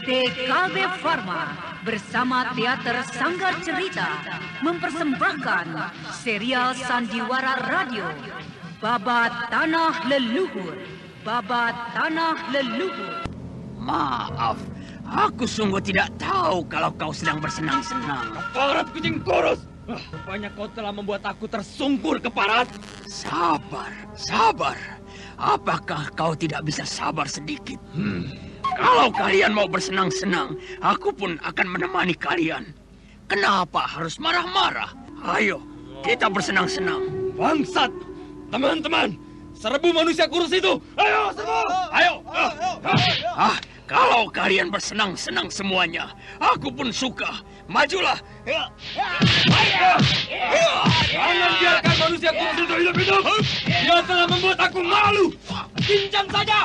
PT KB Pharma bersama Teater Sanggar Cerita mempersembahkan serial Sandiwara Radio Babat Tanah Leluhur. Babat Tanah Leluhur. Maaf, aku sungguh tidak tahu kalau kau sedang bersenang-senang. Keparat kucing kurus! Rupanya kau telah membuat aku tersungkur, Keparat. Sabar, sabar. Apakah kau tidak bisa sabar sedikit? Kalau kalian mau bersenang-senang, aku pun akan menemani kalian. Kenapa harus marah-marah? Ayo, kita bersenang-senang. Bangsat! Teman-teman, serbu manusia kurus itu! Ayo, serbu! Ayo! Kalau kalian bersenang-senang semuanya, aku pun suka. Majulah! Jangan biarkan manusia kurus itu hidup-hidup! Dia telah membuat aku malu! Cincang saja!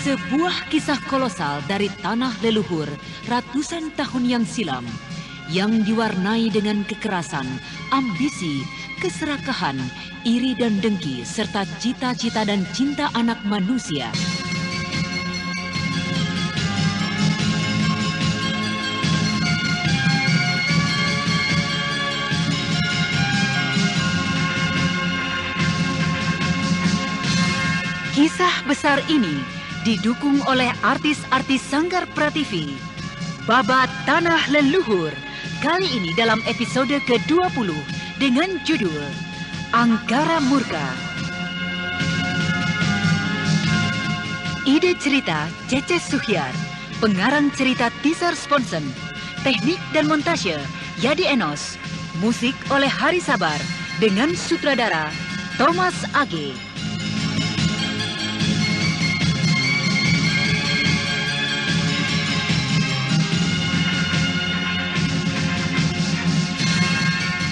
Sebuah kisah kolosal dari tanah leluhur ratusan tahun yang silam yang diwarnai dengan kekerasan, ambisi, keserakahan, iri dan dengki serta cita-cita dan cinta anak manusia. Kisah besar ini didukung oleh artis-artis Sanggar Prativi. Babat Tanah Leluhur, kali ini dalam episode ke-20 dengan judul Angkara Murka. Ide cerita Cece Suhyar, pengarang cerita Tisar Sponsen, teknik dan montase Yadi Enos, musik oleh Hari Sabar dengan sutradara Thomas Age.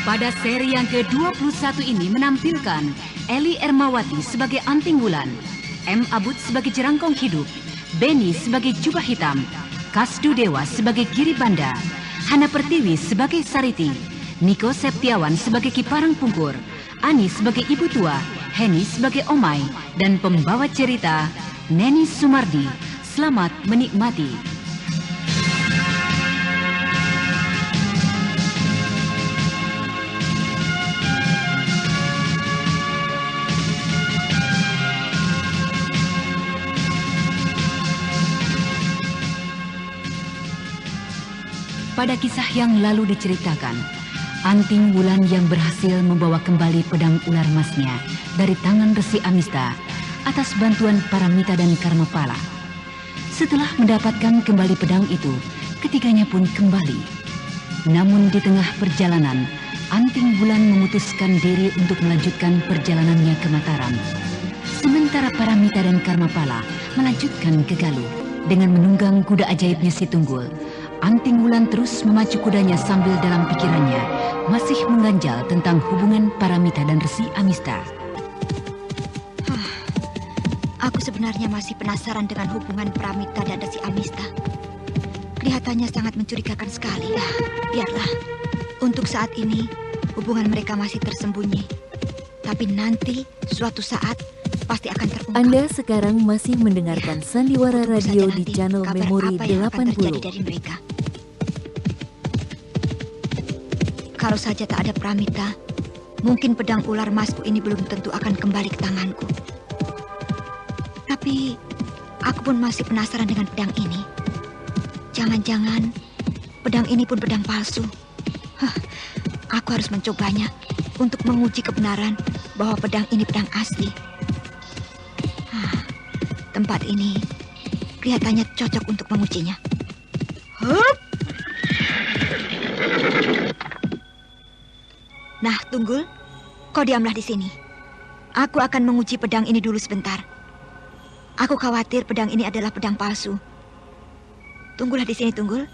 Pada seri yang ke-21 ini menampilkan Eli Ermawati sebagai Anting Wulan, M. Abud sebagai Jerangkong Hidup, Beni sebagai Jubah Hitam, Kasdu Dewa sebagai Giri Banda, Hana Pertiwi sebagai Sariti, Niko Septiawan sebagai Kiparang Pungkur, Ani sebagai Ibu Tua, Heni sebagai Omai, dan pembawa cerita Neni Sumardi. Selamat menikmati. Pada kisah yang lalu diceritakan, Anting Wulan yang berhasil membawa kembali pedang ular emasnya dari tangan Resi Amista atas bantuan Paramita dan Karmapala. Setelah mendapatkan kembali pedang itu, ketiganya pun kembali. Namun di tengah perjalanan, Anting Wulan memutuskan diri untuk melanjutkan perjalanannya ke Mataram. Sementara Paramita dan Karmapala melanjutkan ke Galuh dengan menunggang kuda ajaibnya si Tunggul. Anting Wulan terus memacu kudanya sambil dalam pikirannya masih mengganjal tentang hubungan Paramita dan Resi Amista. Aku sebenarnya masih penasaran dengan hubungan Paramita dan Resi Amista. Kelihatannya sangat mencurigakan sekali. Biarlah, untuk saat ini hubungan mereka masih tersembunyi. Tapi nanti suatu saat pasti akan terungkap. Anda sekarang masih mendengarkan Sandiwara Radio di channel Memori 80. Kalau saja tak ada Paramita, mungkin pedang ular emasku ini belum tentu akan kembali ke tanganku. Tapi aku pun masih penasaran dengan pedang ini. Jangan-jangan pedang ini pun pedang palsu. Aku harus mencobanya untuk menguji kebenaran bahwa pedang ini pedang asli. Tempat ini kelihatannya cocok untuk mengujinya. Nah, Tunggul, kau diamlah di sini. Aku akan menguji pedang ini dulu sebentar. Aku khawatir pedang ini adalah pedang palsu. Tunggulah di sini, Tunggul.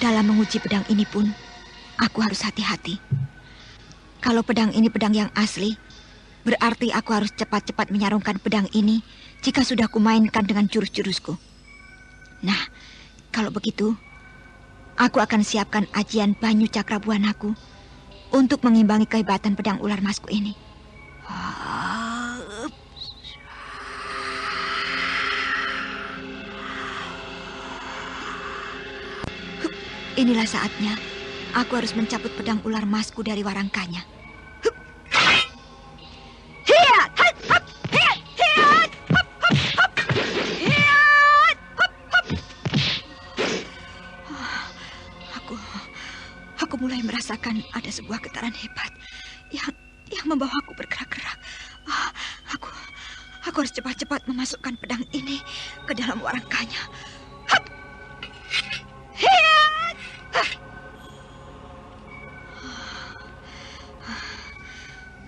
Dalam menguji pedang ini pun, aku harus hati-hati. Kalau pedang ini pedang yang asli, berarti aku harus cepat-cepat menyarungkan pedang ini jika sudah kumainkan dengan jurus-jurusku. Nah, kalau begitu, aku akan siapkan ajian Banyu Cakrabuanaku untuk mengimbangi kehebatan pedang ular masku ini. Inilah saatnya aku harus mencabut pedang ular masku dari warangkanya. Aku mulai merasakan ada sebuah getaran hebat yang membawa aku bergerak-gerak. Aku harus cepat-cepat memasukkan pedang ini ke dalam warangkanya.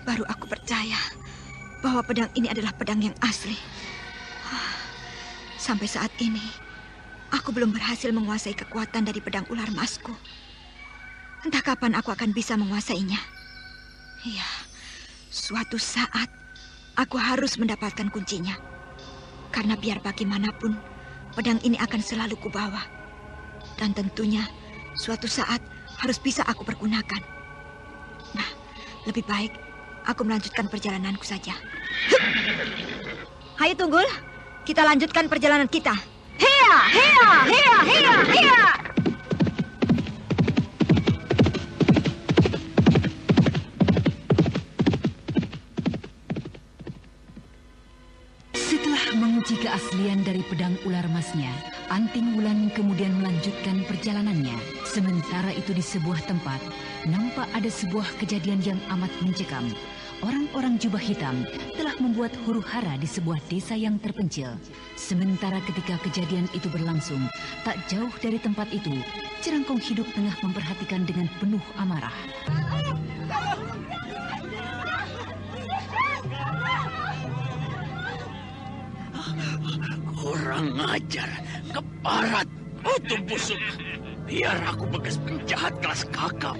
Baru aku percaya bahwa pedang ini adalah pedang yang asli. Sampai saat ini, aku belum berhasil menguasai kekuatan dari pedang ular masku. Entah kapan aku akan bisa menguasainya. Ya, suatu saat aku harus mendapatkan kuncinya. Karena biar bagaimanapun, pedang ini akan selalu kubawa. Dan tentunya, suatu saat harus bisa aku pergunakan. Nah, lebih baik aku melanjutkan perjalananku saja. Ayo Tunggul, kita lanjutkan perjalanan kita. Hiya, hiya, hiya, hiya, hiya. Setelah menguji keaslian dari pedang ular masnya, Anting Wulan kemudian melanjutkan perjalanannya. Sementara itu di sebuah tempat, nampak ada sebuah kejadian yang amat mencekam. Orang-orang jubah hitam telah membuat huru-hara di sebuah desa yang terpencil. Sementara ketika kejadian itu berlangsung, tak jauh dari tempat itu, Cerangkong Hidup tengah memperhatikan dengan penuh amarah. Kurang ajar, keparat, kutu busuk. Biar aku bekas penjahat kelas kakap.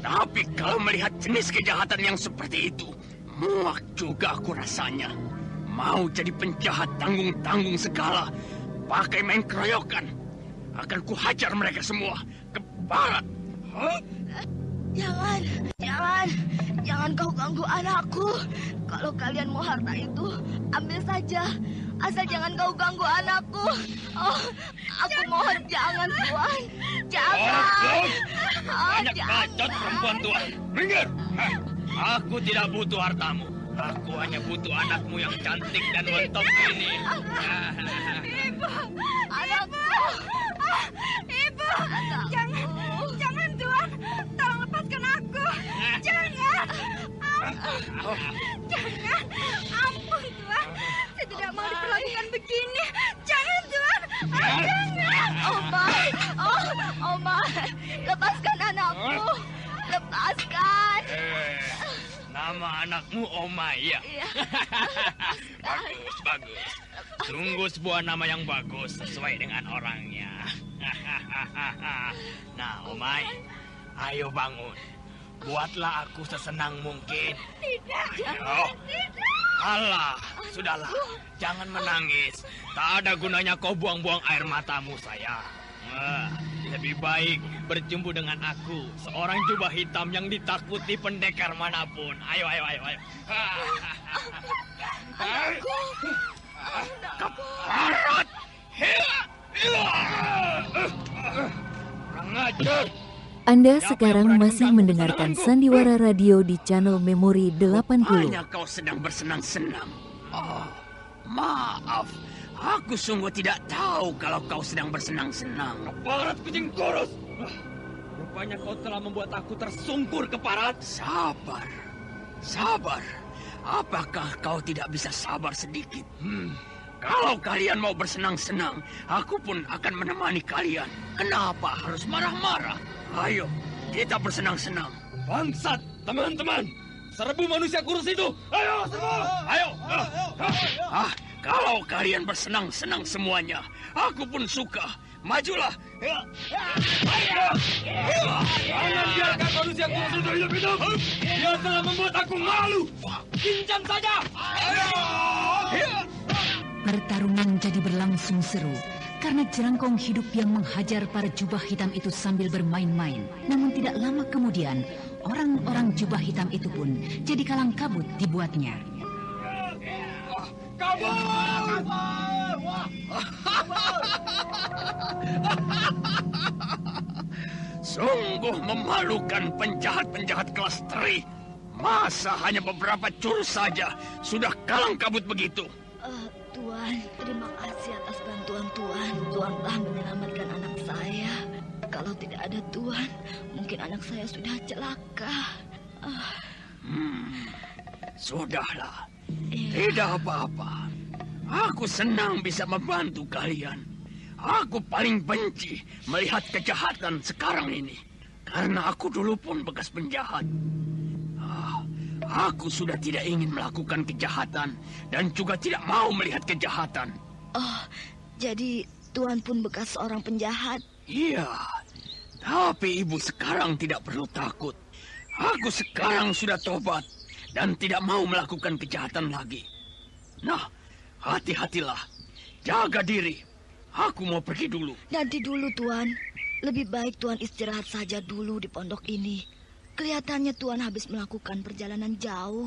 Tapi kalau melihat jenis kejahatan yang seperti itu, muak juga aku rasanya. Mau jadi penjahat tanggung-tanggung segala, pakai main keroyokan. Akan kuhajar mereka semua, keparat. Jangan kau ganggu anakku. Kalau kalian mau harta itu, ambil saja. Asal jangan kau ganggu anakku. Oh, aku mohon jangan, Tuan. Jangan. Banyak bacot perempuan Tuan. Minggir. Aku tidak butuh hartamu. Aku hanya butuh anakmu yang cantik dan wentok ini. Ibu, anakku. Ibu, jangan Tuan. Tolong lepaskan aku. Jangan. Jangan. Ampun Tuan. Saya tidak mau diperlakukan begini. Jangan Tuan. Jangan. Oh my. Lepaskan anakku. Lepaskan. Nama anakmu Omai ya? Iya. Bagus. Sungguh sebuah nama yang bagus, sesuai dengan orangnya. Nah, Omai, ayo bangun. Buatlah aku sesenang mungkin. Tidak. Alah, sudahlah. Jangan menangis. Tak ada gunanya kau buang-buang air matamu, sayang. Lebih baik berjumpa dengan aku, seorang jubah hitam yang ditakuti pendekar manapun. Ayo. Anakku. Keparat! Kurang ajar! Anda sekarang masih mendengarkan Sandiwara Radio di channel Memori 80. Hanya kau sedang bersenang-senang. Oh, maaf. Aku sungguh tidak tahu kalau kau sedang bersenang-senang. Keparat kucing kurus! Rupanya kau telah membuat aku tersungkur, Keparat. Sabar. Apakah kau tidak bisa sabar sedikit? Kalau kalian mau bersenang-senang, aku pun akan menemani kalian. Kenapa harus marah-marah? Ayo, kita bersenang-senang. Bangsat, teman-teman! Serbu manusia kurus itu! Ayo semua! Ayo! Kalau kalian bersenang-senang semuanya, aku pun suka. Majulah! Jangan biarkan manusia kurus itu hidup-hidup! Dia telah membuat aku malu! Cincang saja! Pertarungan jadi berlangsung seru karena jerangkong hidup yang menghajar para jubah hitam itu sambil bermain-main. Namun tidak lama kemudian, orang-orang jubah hitam itu pun jadi kalang kabut dibuatnya. Sungguh memalukan penjahat-penjahat kelas teri. Masa hanya beberapa jurus saja sudah kalang kabut begitu? Tuan, terima kasih atas bantuan Tuan. Tuan telah menyelamatkan anak saya. Kalau tidak ada Tuan, mungkin anak saya sudah celaka. Sudahlah, tidak apa-apa. Aku senang bisa membantu kalian. Aku paling benci melihat kejahatan sekarang ini. Karena aku dulu pun bekas penjahat. Aku sudah tidak ingin melakukan kejahatan dan juga tidak mau melihat kejahatan. Oh, jadi Tuan pun bekas seorang penjahat? Iya, tapi ibu sekarang tidak perlu takut. Aku sekarang sudah tobat dan tidak mau melakukan kejahatan lagi. Nah, hati-hatilah, jaga diri. Aku mau pergi dulu. Nanti dulu, Tuan. Lebih baik Tuan istirahat saja dulu di pondok ini. Kelihatannya Tuan habis melakukan perjalanan jauh.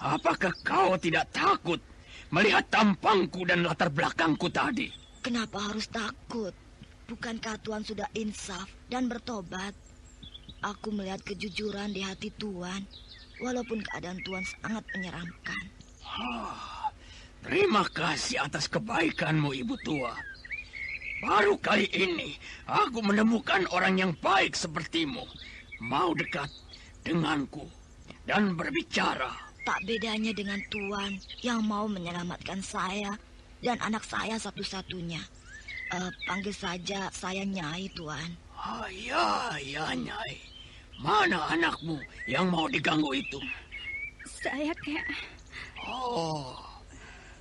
Apakah kau tidak takut melihat tampangku dan latar belakangku tadi? Kenapa harus takut? Bukankah Tuan sudah insaf dan bertobat? Aku melihat kejujuran di hati Tuan, walaupun keadaan Tuan sangat menyeramkan. Terima kasih atas kebaikanmu, Ibu Tua. Baru kali ini aku menemukan orang yang baik sepertimu. Mau dekat denganku dan berbicara. Tak bedanya dengan Tuan yang mau menyelamatkan saya dan anak saya satu-satunya. Panggil saja saya Nyai, Tuan. Ya, Nyai. Mana anakmu yang mau diganggu itu? Saya, Kek. Oh,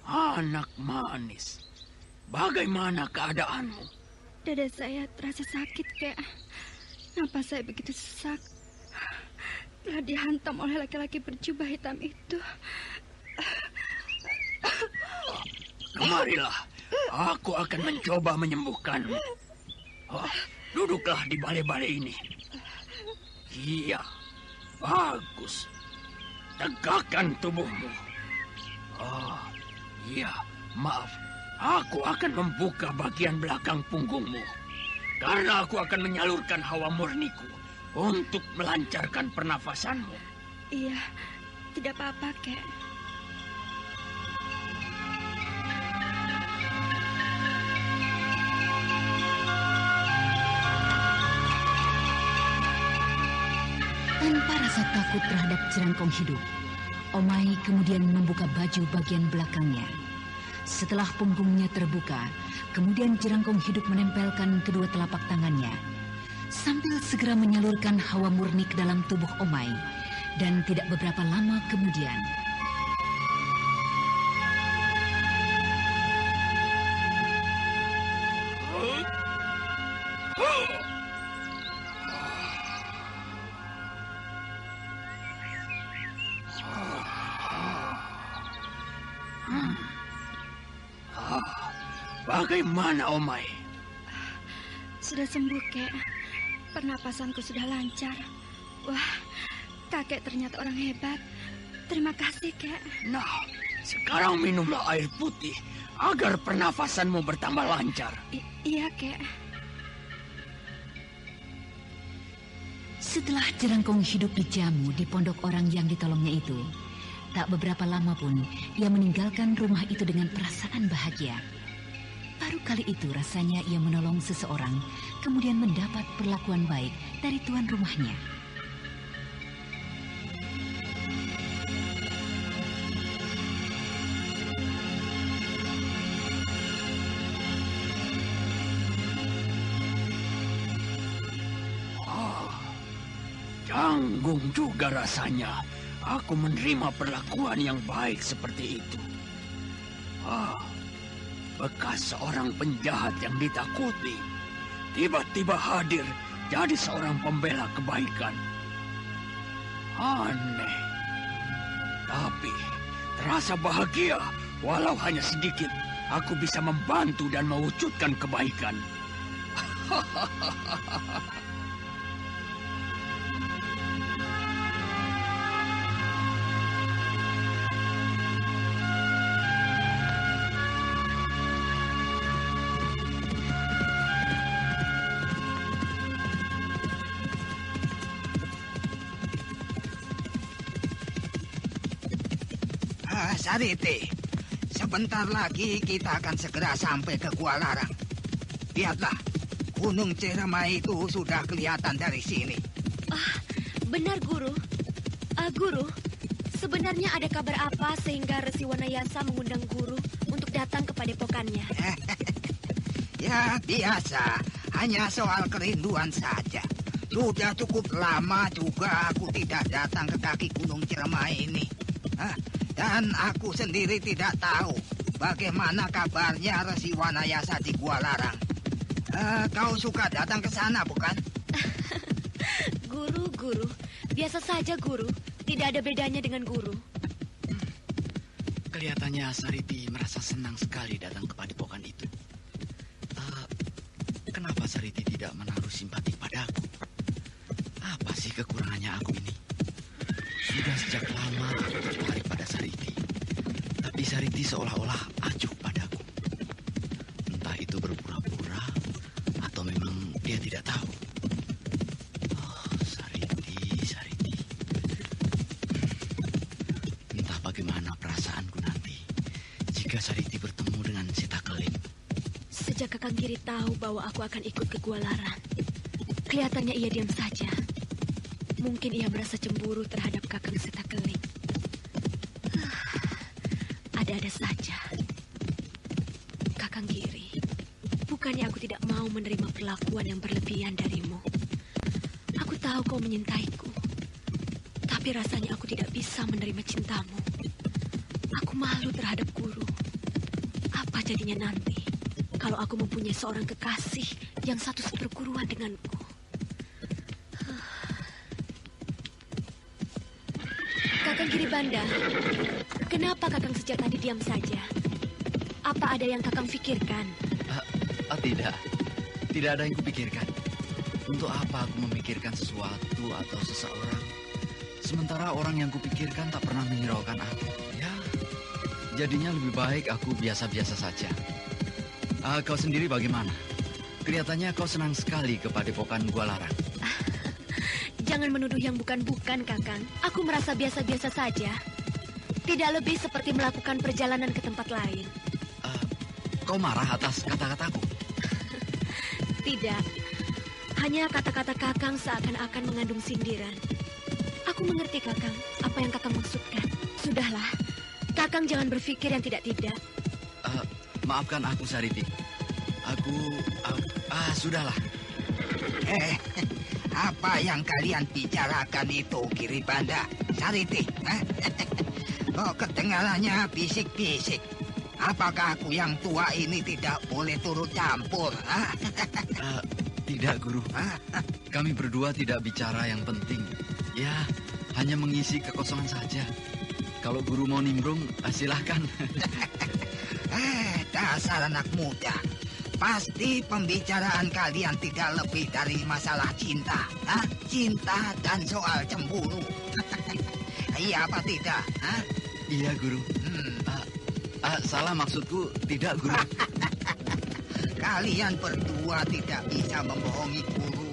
anak manis. Bagaimana keadaanmu? Dada saya terasa sakit, Kek. Napas saya begitu sesak. Telah dihantam oleh laki-laki berjubah hitam itu. Kemarilah, aku akan mencoba menyembuhkanmu. Duduklah di balai-balai ini. Iya, bagus. Tegakkan tubuhmu. Iya, maaf. Aku akan membuka bagian belakang punggungmu. Karena aku akan menyalurkan hawa murniku untuk melancarkan pernafasanmu. Iya, tidak apa-apa, Kek. Tanpa rasa takut terhadap jerangkong hidup, Omai kemudian membuka baju bagian belakangnya. Setelah punggungnya terbuka, kemudian jerangkong hidup menempelkan kedua telapak tangannya, sambil segera menyalurkan hawa murni ke dalam tubuh Omai. Dan tidak beberapa lama kemudian, bagaimana, Omai? Sudah sembuh, Kek. Pernapasanku sudah lancar. Wah, kakek ternyata orang hebat. Terima kasih, Kek. Nah, sekarang minumlah air putih agar pernafasanmu bertambah lancar. Iya, Kek. setelah jerangkong hidup dijamu di pondok orang yang ditolongnya itu, tak beberapa lama pun ia meninggalkan rumah itu dengan perasaan bahagia. Baru kali itu rasanya ia menolong seseorang, kemudian mendapat perlakuan baik dari tuan rumahnya. Canggung juga rasanya aku menerima perlakuan yang baik seperti itu. Bekas seorang penjahat yang ditakuti tiba-tiba hadir jadi seorang pembela kebaikan. Aneh. Tapi terasa bahagia Walau hanya sedikit, aku bisa membantu dan mewujudkan kebaikan. Sariti, sebentar lagi kita akan segera sampai ke Gua Larang. Lihatlah, Gunung Ciremai itu sudah kelihatan dari sini. Benar, Guru. Guru, sebenarnya ada kabar apa sehingga Resi Wanayasa mengundang Guru untuk datang ke padepokannya? Ya, biasa. Hanya soal kerinduan saja. Sudah cukup lama juga aku tidak datang ke kaki Gunung Ciremai ini. Dan aku sendiri tidak tahu bagaimana kabarnya Resi Wanayasa di Gua Larang. Kau suka datang ke sana, bukan? Guru, biasa saja, Guru. Tidak ada bedanya dengan Guru. Kelihatannya Sariti merasa senang sekali datang ke padepokan itu. Kenapa Sariti tidak menaruh simpati padaku? Apa sih kekurangannya aku ini? Sudah sejak lama aku tertarik pada Sariti. Tapi Sariti seolah-olah acuh padaku. Entah itu berpura-pura atau memang dia tidak tahu. Sariti. Entah bagaimana perasaanku nanti jika Sariti bertemu dengan Sita Keling. Sejak Kakang Giri tahu bahwa aku akan ikut ke Gua Larang, kelihatannya ia diam saja. Mungkin ia merasa cemburu terhadap Kakang Sita Keling. Ada-ada saja. Kakang Giri, bukannya aku tidak mau menerima perlakuan yang berlebihan darimu. Aku tahu kau menyintaiku, tapi rasanya aku tidak bisa menerima cintamu. Aku malu terhadap Guru. Apa jadinya nanti kalau aku mempunyai seorang kekasih yang satu seperguruan denganku? Kakang Giribanda, kenapa Kakang sejak tadi diam saja? Apa ada yang Kakang pikirkan? Tidak ada yang kupikirkan. Untuk apa aku memikirkan sesuatu atau seseorang, sementara orang yang kupikirkan tak pernah menghiraukan aku. Ya, jadinya lebih baik aku biasa-biasa saja. Kau sendiri bagaimana? Kelihatannya kau senang sekali ke padepokan Gua Larang. Jangan menuduh yang bukan-bukan, Kakang. Aku merasa biasa-biasa saja. Tidak lebih seperti melakukan perjalanan ke tempat lain. Kau marah atas kata-kataku? Tidak. Hanya kata-kata Kakang seakan-akan mengandung sindiran. Aku mengerti, Kakang, apa yang Kakang maksudkan. Sudahlah, Kakang jangan berpikir yang tidak-tidak. Maafkan aku, Sariti. Sudahlah. Apa yang kalian bicarakan itu, Giribanda? Sariti? Kok kedengarannya bisik-bisik? Apakah aku yang tua ini tidak boleh turut campur? Tidak, Guru. Kami berdua tidak bicara yang penting. Ya, hanya mengisi kekosongan saja. Kalau Guru mau nimbrung, silahkan. Dasar anak muda. Pasti pembicaraan kalian tidak lebih dari masalah cinta. Cinta dan soal cemburu. Iya apa tidak? Iya, Guru. Salah maksudku tidak, Guru. Kalian berdua tidak bisa membohongi Guru.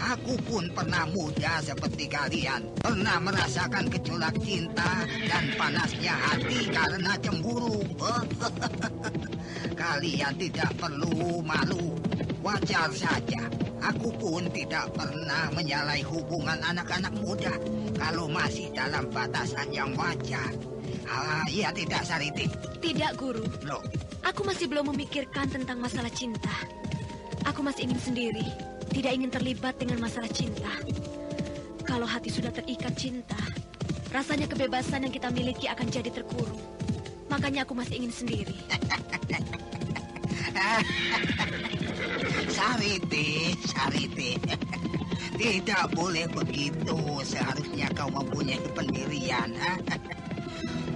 Aku pun pernah muda seperti kalian. Pernah merasakan gejolak cinta dan panasnya hati karena cemburu. Kalian tidak perlu malu. Wajar saja. Aku pun tidak pernah menyalahi hubungan anak-anak muda kalau masih dalam batasan yang wajar. Iya tidak, Sariti? Tidak, Guru. Loh? Aku masih belum memikirkan tentang masalah cinta. Aku masih ingin sendiri, tidak ingin terlibat dengan masalah cinta. Kalau hati sudah terikat cinta, rasanya kebebasan yang kita miliki akan jadi terkurung. Makanya aku masih ingin sendiri. Sariti. Tidak boleh begitu. Seharusnya kau mempunyai pendirian.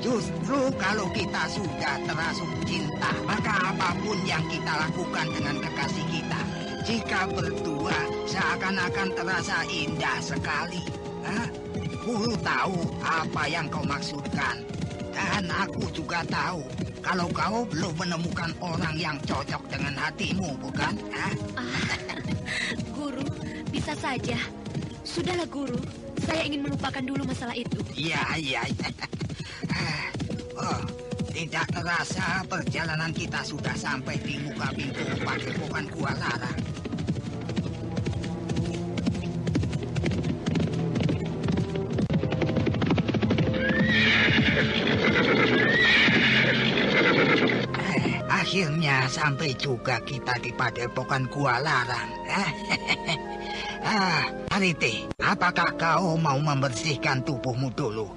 Justru kalau kita sudah terasuk cinta, maka apapun yang kita lakukan dengan kekasih kita, jika berdua seakan-akan terasa indah sekali. Guru tahu apa yang kau maksudkan. Dan aku juga tahu kalau kau belum menemukan orang yang cocok dengan hatimu, bukan? Guru, bisa saja. Sudahlah Guru, saya ingin melupakan dulu masalah itu. Iya. Tidak terasa perjalanan kita sudah sampai di muka pintu Padepokan Gua Larang. Akhirnya sampai juga kita di Padepokan Gua Larang. Sariti, apakah kau mau membersihkan tubuhmu dulu?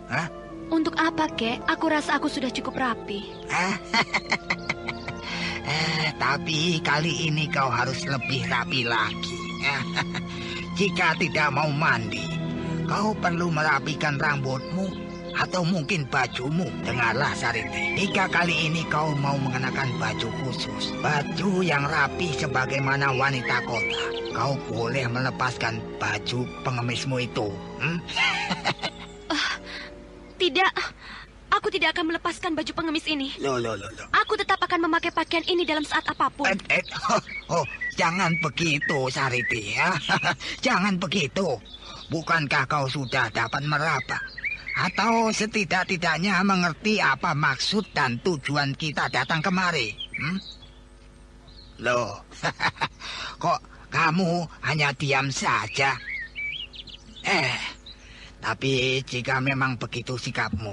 Untuk apa, Kek? Aku rasa aku sudah cukup rapi. Tapi kali ini kau harus lebih rapi lagi. Jika tidak mau mandi, kau perlu merapikan rambutmu atau mungkin bajumu. Dengarlah Sariti, jika kali ini kau mau mengenakan baju khusus, baju yang rapi sebagaimana wanita kota, kau boleh melepaskan baju pengemismu itu. Tidak, aku tidak akan melepaskan baju pengemis ini. Loh. Aku tetap akan memakai pakaian ini dalam saat apapun. Jangan begitu, Sariti. Jangan begitu. Bukankah kau sudah dapat meraba? Atau setidak-tidaknya mengerti apa maksud dan tujuan kita datang kemari? Loh, kok kamu hanya diam saja? Tapi jika memang begitu sikapmu,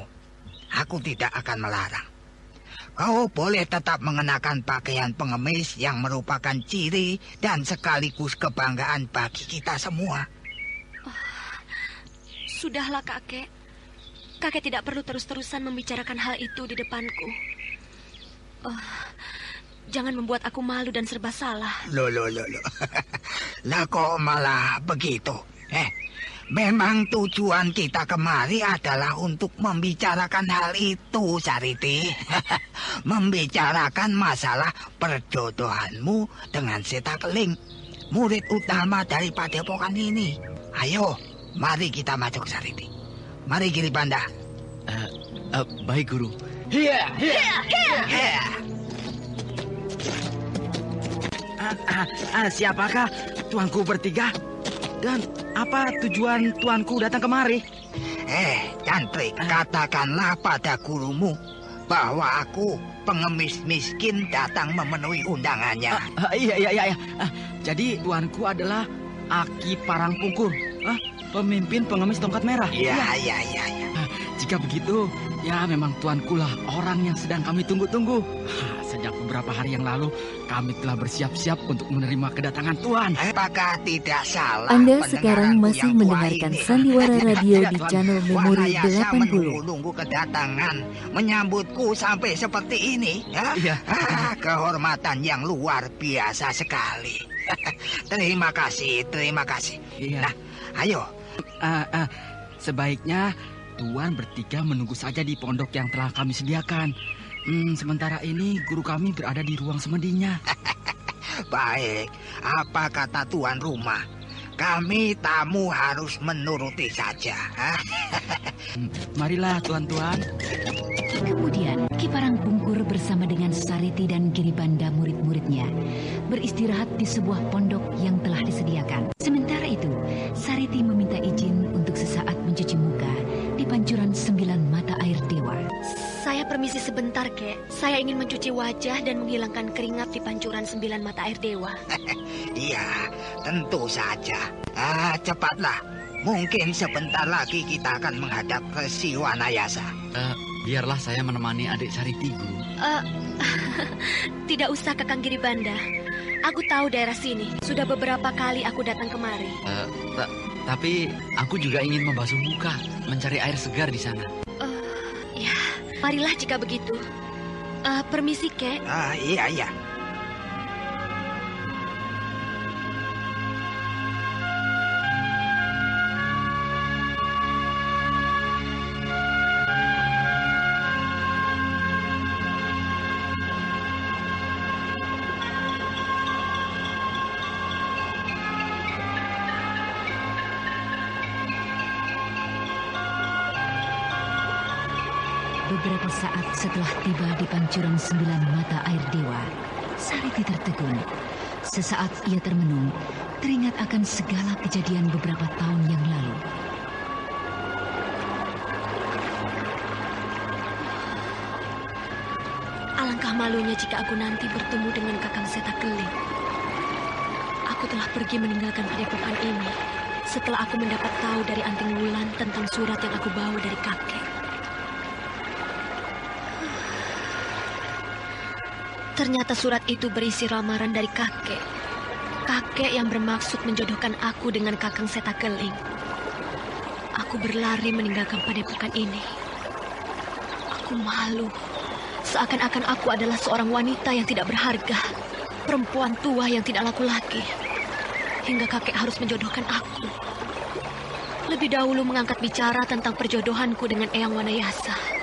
aku tidak akan melarang. Kau boleh tetap mengenakan pakaian pengemis yang merupakan ciri dan sekaligus kebanggaan bagi kita semua. Sudahlah, Kakek. Kakek tidak perlu terus-terusan membicarakan hal itu di depanku. Jangan membuat aku malu dan serba salah. Loh. Lah kok malah begitu? Memang tujuan kita kemari adalah untuk membicarakan hal itu, Sariti. Membicarakan masalah perjodohanmu dengan Seta Keling, murid utama dari Padepokan ini. Ayo, mari kita masuk, Sariti. Mari Giribanda. Baik, Guru. Iya. Siapakah tuanku bertiga? Dan apa tujuan tuanku datang kemari? Cantrik, katakanlah pada gurumu bahwa aku pengemis miskin datang memenuhi undangannya. Iya. Jadi tuanku adalah Aki Parangpungkur, pemimpin pengemis tongkat merah. Iya. Jika begitu, ya memang tuanku lah orang yang sedang kami tunggu-tunggu. Sejak beberapa hari yang lalu, kami telah bersiap-siap untuk menerima kedatangan Tuan. Apakah tidak salah? Anda sekarang masih mendengarkan Sandiwara Radio di channel Memori 80. Menunggu kedatangan, menyambutku sampai seperti ini. Iya. Kehormatan yang luar biasa sekali. Terima kasih. Iya. Nah, ayo. Sebaiknya Tuan bertiga menunggu saja di pondok yang telah kami sediakan. Sementara ini guru kami berada di ruang semedinya. Baik, apa kata tuan rumah? Kami tamu harus menuruti saja. Marilah tuan-tuan. Kemudian Ki Parangpungkur bersama dengan Sariti dan Giribanda murid-muridnya beristirahat di sebuah pondok yang telah disediakan. Sementara itu, Sariti meminta izin untuk sesaat mencuci muka di pancuran 9 mata air dewa. Saya permisi sebentar, Kek. Saya ingin mencuci wajah dan menghilangkan keringat di pancuran 9 mata air dewa. Iya, tentu saja. Cepatlah. Mungkin sebentar lagi kita akan menghadap Resi Wanayasa. Biarlah saya menemani adik Sariti, Guru. Tidak usah, Kakang Giribanda. Aku tahu daerah sini. Sudah beberapa kali aku datang kemari. Tapi aku juga ingin membasuh muka, mencari air segar di sana. Ya, marilah jika begitu. Permisi, Kek. Iya. Beberapa saat setelah tiba di pancuran 9 mata air dewa, Sariti tertegun. Sesaat ia termenung, teringat akan segala kejadian beberapa tahun yang lalu. Alangkah malunya jika aku nanti bertemu dengan Kakang Setakeling. Aku telah pergi meninggalkan padepokan ini setelah aku mendapat tahu dari Anting Wulan tentang surat yang aku bawa dari kakek. Ternyata surat itu berisi lamaran dari kakek. Kakek yang bermaksud menjodohkan aku dengan Kakang Setakeling. Aku berlari meninggalkan padepokan ini. Aku malu. Seakan-akan aku adalah seorang wanita yang tidak berharga. Perempuan tua yang tidak laku lagi. Hingga kakek harus menjodohkan aku. Lebih dahulu mengangkat bicara tentang perjodohanku dengan Eyang Wanayasa.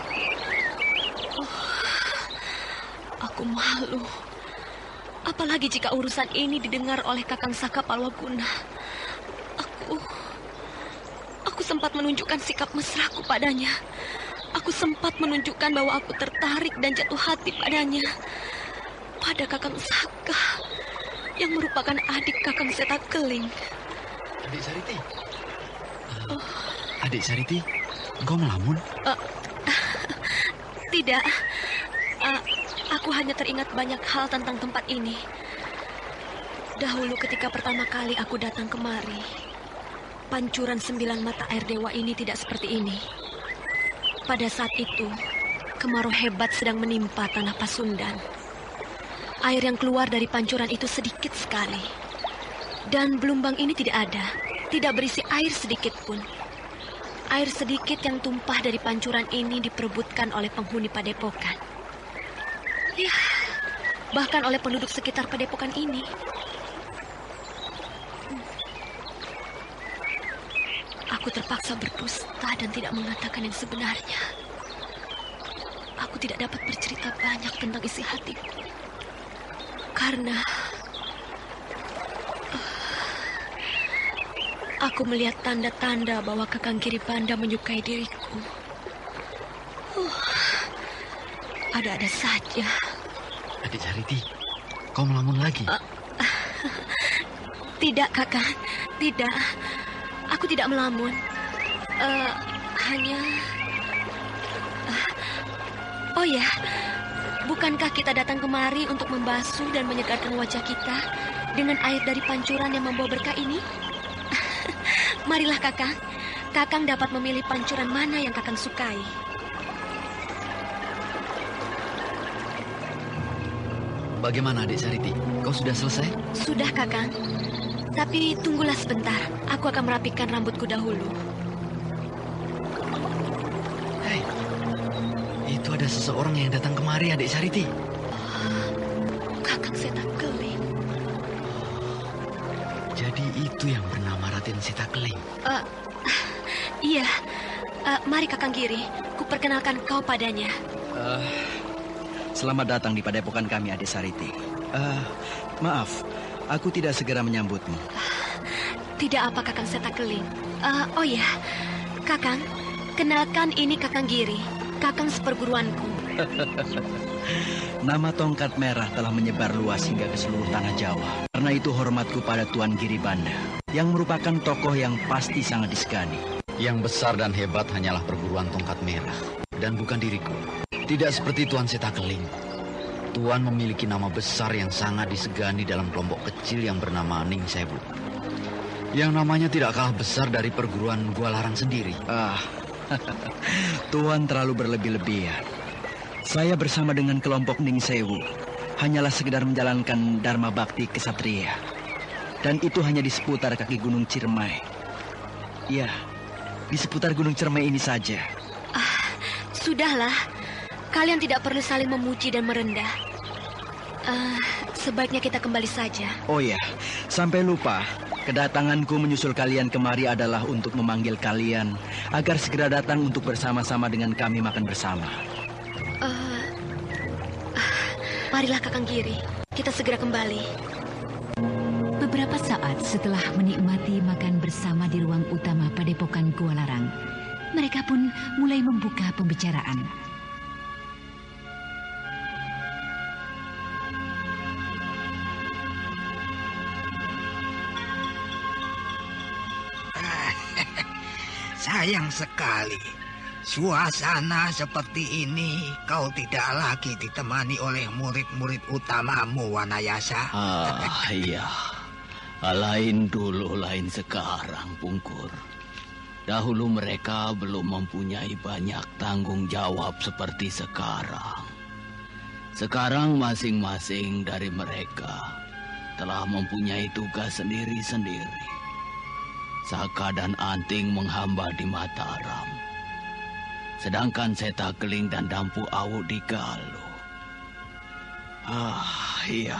Aku malu. Apalagi jika urusan ini didengar oleh Kakang Saka Palwaguna. Aku sempat menunjukkan sikap mesraku padanya. Aku sempat menunjukkan bahwa aku tertarik dan jatuh hati padanya. Pada Kakang Saka, yang merupakan adik Kakang Setakeling. Adik Sariti? Adik Sariti, engkau melamun? Tidak. Aku hanya teringat banyak hal tentang tempat ini. Dahulu ketika pertama kali aku datang kemari, pancuran 9 mata air dewa ini tidak seperti ini. Pada saat itu, kemarau hebat sedang menimpa tanah Pasundan. Air yang keluar dari pancuran itu sedikit sekali. Dan belumbang ini tidak ada, tidak berisi air sedikit pun. Air sedikit yang tumpah dari pancuran ini diperebutkan oleh penghuni padepokan. Ya, bahkan oleh penduduk sekitar padepokan ini. Aku terpaksa berdusta dan tidak mengatakan yang sebenarnya. Aku tidak dapat bercerita banyak tentang isi hatiku. Karena aku melihat tanda-tanda bahwa Kakang Giribanda menyukai diriku. Ada-ada saja. Adik Sariti, kau melamun lagi? Tidak, Kakang. Tidak. Aku tidak melamun. Hanya... Oh ya, bukankah kita datang kemari untuk membasuh dan menyegarkan wajah kita dengan air dari pancuran yang membawa berkah ini? Marilah, Kakang. Kakang dapat memilih pancuran mana yang Kakang sukai. Bagaimana, Adik Sariti? Kau sudah selesai? Sudah, Kakang. Tapi tunggulah sebentar. Aku akan merapikan rambutku dahulu. Hei, itu ada seseorang yang datang kemari, Adik Sariti. Kakang Setakeling. Jadi itu yang bernama Raden Setakeling. Iya. Mari, Kakang Giri. Kuperkenalkan kau padanya. Selamat datang di padepokan kami, Adik Sariti. Maaf, aku tidak segera menyambutmu. Tidak apa, Kakang Setakeling. Oh ya, Kakang, kenalkan ini Kakang Giri, Kakang seperguruanku. Nama tongkat merah telah menyebar luas hingga ke seluruh tanah Jawa. Karena itu hormatku pada Tuan Giribanda, yang merupakan tokoh yang pasti sangat disegani. Yang besar dan hebat hanyalah perguruan tongkat merah, dan bukan diriku. Tidak seperti Tuan Setakeling. Tuan memiliki nama besar yang sangat disegani dalam kelompok kecil yang bernama Ning Sewu. Yang namanya tidak kalah besar dari perguruan Gua Larang sendiri. Tuan terlalu berlebih-lebihan. Saya bersama dengan kelompok Ning Sewu hanyalah sekedar menjalankan dharma bakti kesatria. Dan itu hanya di seputar kaki Gunung Ciremai. Ya, di seputar Gunung Ciremai ini saja. Sudahlah. Kalian tidak perlu saling memuji dan merendah. Sebaiknya kita kembali saja. Oh ya, sampai lupa. Kedatanganku menyusul kalian kemari adalah untuk memanggil kalian agar segera datang untuk bersama-sama dengan kami makan bersama. Marilah, Kakang Giri. Kita segera kembali. Beberapa saat setelah menikmati makan bersama di ruang utama padepokan Gua Larang, mereka pun mulai membuka pembicaraan. sayang sekali. Suasana seperti ini kau tidak lagi ditemani oleh murid-murid utamamu, Wanayasa. Iya. Lain dulu, lain sekarang, Pungkur. Dahulu mereka belum mempunyai banyak tanggung jawab seperti sekarang. Sekarang masing-masing dari mereka telah mempunyai tugas sendiri-sendiri. Saka dan Anting menghamba di Mataram. Sedangkan Setakeling dan Dampu Awu di Galuh. Iya.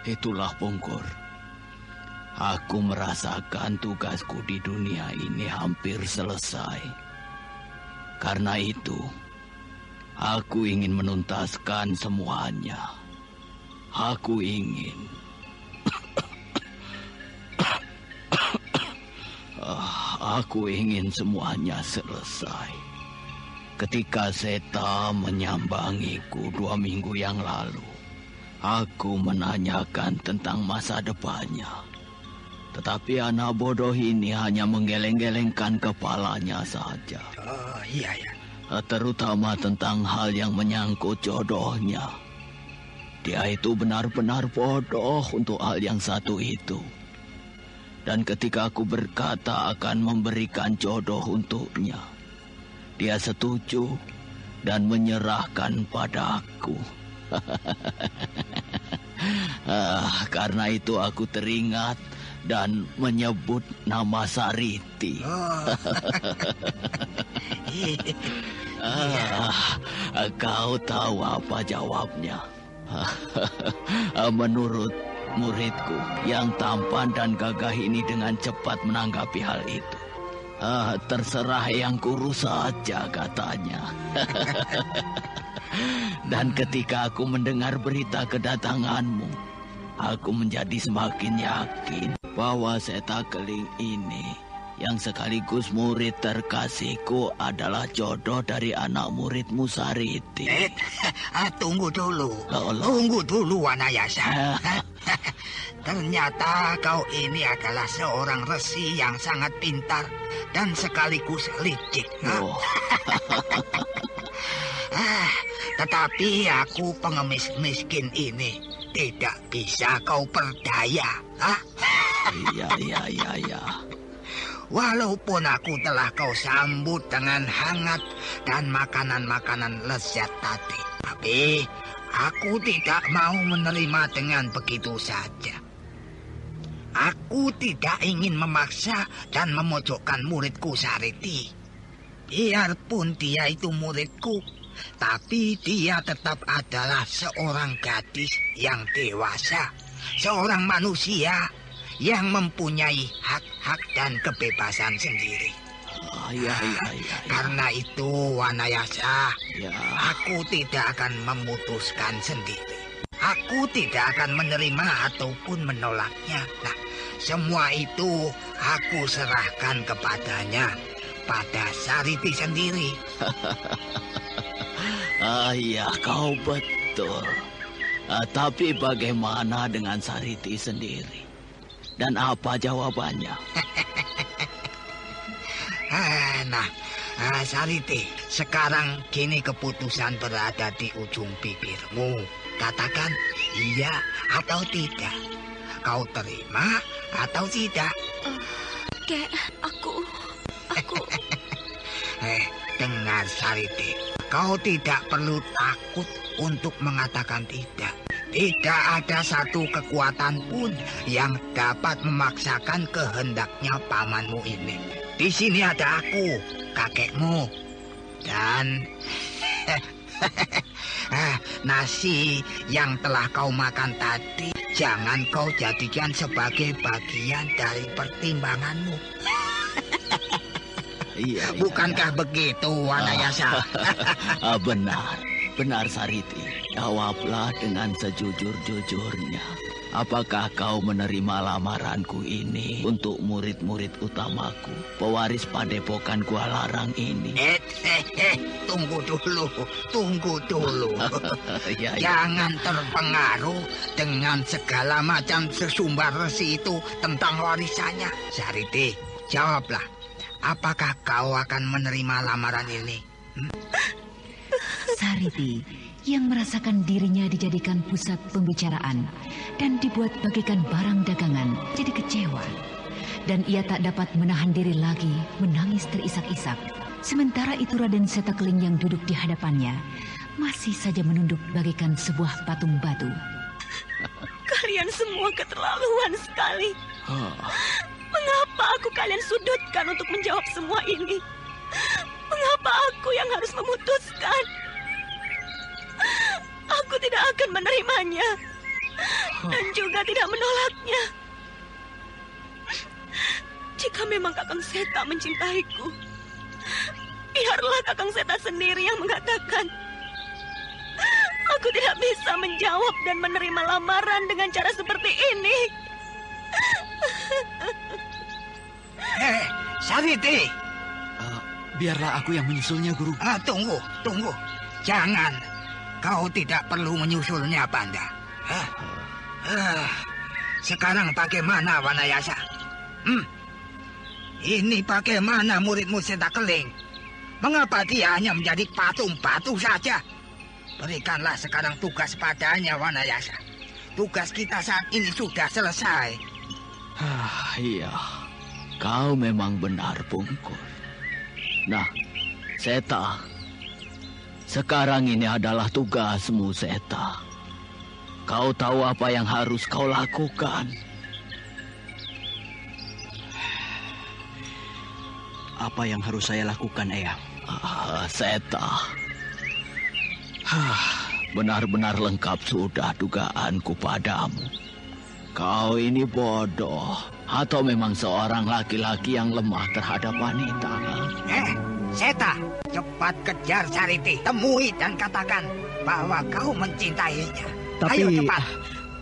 Itulah, Pungkur. Aku merasakan tugasku di dunia ini hampir selesai. Karena itu, aku ingin menuntaskan semuanya. Aku ingin... Aku ingin semuanya selesai. Ketika Seta menyambangiku 2 minggu yang lalu, aku menanyakan tentang masa depannya. Tetapi anak bodoh ini hanya menggeleng-gelengkan kepalanya saja. Iya. Terutama tentang hal yang menyangkut jodohnya. Dia itu benar-benar bodoh untuk hal yang satu itu. Dan ketika aku berkata akan memberikan jodoh untuknya, dia setuju dan menyerahkan padaku. Karena itu aku teringat dan menyebut nama Sariti. Kau tahu apa jawabnya? Menurut muridku yang tampan dan gagah ini dengan cepat menanggapi hal itu. Terserah yang kurus saja, katanya. Dan ketika aku mendengar berita kedatanganmu, aku menjadi semakin yakin bahwa Setakeling ini yang sekaligus murid terkasihku adalah jodoh dari anak muridmu Sariti. Tunggu dulu. Tunggu dulu, Wanayasa. Ternyata kau ini adalah seorang resi yang sangat pintar dan sekaligus licik. Tetapi aku pengemis miskin ini tidak bisa kau perdaya. Iya. Walaupun aku telah kau sambut dengan hangat dan makanan-makanan lezat tadi, tapi aku tidak mau menerima dengan begitu saja. Aku tidak ingin memaksa dan memojokkan muridku Sariti. Biarpun dia itu muridku, tapi dia tetap adalah seorang gadis yang dewasa, seorang manusia yang mempunyai hak-hak dan kebebasan sendiri. Iya. Karena itu, Wanayasa, aku tidak akan memutuskan sendiri. Aku tidak akan menerima ataupun menolaknya. Nah, semua itu aku serahkan kepadanya, pada Sariti sendiri. Iya, kau betul. Tapi bagaimana dengan Sariti sendiri? Dan apa jawabannya? Sariti, sekarang kini keputusan berada di ujung bibirmu. Katakan iya atau tidak. Kau terima atau tidak? Kek, aku... Dengar, Sariti. Kau tidak perlu takut untuk mengatakan tidak. Tidak ada satu kekuatan pun yang dapat memaksakan kehendaknya pamanmu ini. Di sini ada aku, kakekmu. Dan nasi yang telah kau makan tadi, jangan kau jadikan sebagai bagian dari pertimbanganmu. Iya. Bukankah begitu, Wanayasa? Benar Sariti. Jawablah dengan sejujur-jujurnya. Apakah kau menerima lamaranku ini untuk murid-murid utamaku, pewaris padepokan Gua Larang ini? Tunggu dulu. Jangan terpengaruh dengan segala macam sesumbar resi itu tentang warisannya. Sariti, jawablah. apakah kau akan menerima lamaran ini? Sariti yang merasakan dirinya dijadikan pusat pembicaraan dan dibuat bagaikan barang dagangan jadi kecewa. Dan ia tak dapat menahan diri lagi menangis terisak-isak. Sementara itu Raden Setakeling yang duduk di hadapannya masih saja menunduk bagaikan sebuah patung batu. Kalian semua keterlaluan sekali. Mengapa aku kalian sudutkan untuk menjawab semua ini? Mengapa aku yang harus memutuskan? Aku tidak akan menerimanya dan juga tidak menolaknya. Jika memang Kakang Seta mencintaiku, biarlah Kakang Seta sendiri yang mengatakan. Aku tidak bisa menjawab dan menerima lamaran dengan cara seperti ini. Sariti. Biarlah aku yang menyusulnya, Guru. Tunggu. Jangan. Kau tidak perlu menyusulnya, Panda. Sekarang bagaimana, Wanayasa? Ini bagaimana muridmu Setakeling? Mengapa dia hanya menjadi patung batu saja? Berikanlah sekarang tugas padanya, Wanayasa. Tugas kita saat ini sudah selesai. Iya, kau memang benar, Pungkur. Nah, Seta, sekarang ini adalah tugasmu, Seta. Kau tahu apa yang harus kau lakukan. Apa yang harus saya lakukan, Eyang? Seta, benar-benar lengkap sudah dugaanku padamu. Kau ini bodoh atau memang seorang laki-laki yang lemah terhadap wanita? Seta, cepat kejar Sariti, temui dan katakan bahwa kau mencintainya. Tapi, ayo cepat.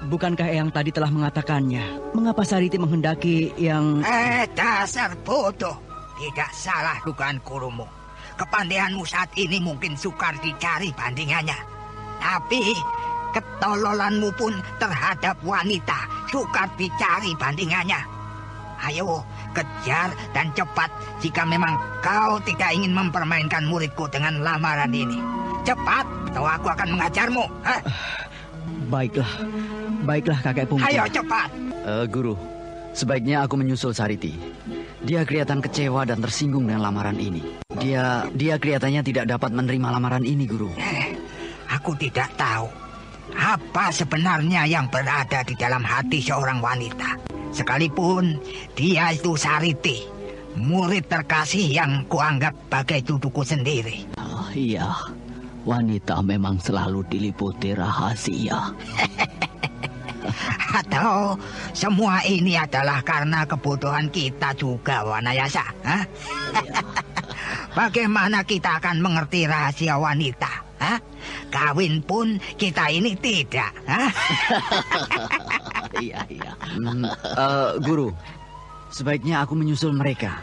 Bukankah Eyang tadi telah mengatakannya? Mengapa Sariti menghendaki yang... Dasar bodoh. Tidak salah dugaan Kurumu. Kepandaianmu saat ini mungkin sukar dicari bandingannya. Tapi ketololanmu pun terhadap wanita sukar dicari bandingannya. Ayo, kejar dan cepat jika memang kau tidak ingin mempermainkan muridku dengan lamaran ini. Cepat, atau aku akan mengajarmu. Baiklah kakek Pungkur. Ayo cepat. Guru, sebaiknya aku menyusul Sariti. Dia kelihatan kecewa dan tersinggung dengan lamaran ini. Dia kelihatannya tidak dapat menerima lamaran ini, Guru. Aku tidak tahu apa sebenarnya yang berada di dalam hati seorang wanita. Sekalipun dia itu Sariti, murid terkasih yang kuanggap bagai cucuku sendiri. Iya, wanita memang selalu diliputi rahasia. Atau semua ini adalah karena kebodohan kita juga, Wanayasa? Bagaimana kita akan mengerti rahasia wanita? Kawin pun kita ini tidak. Iya. Guru, sebaiknya aku menyusul mereka.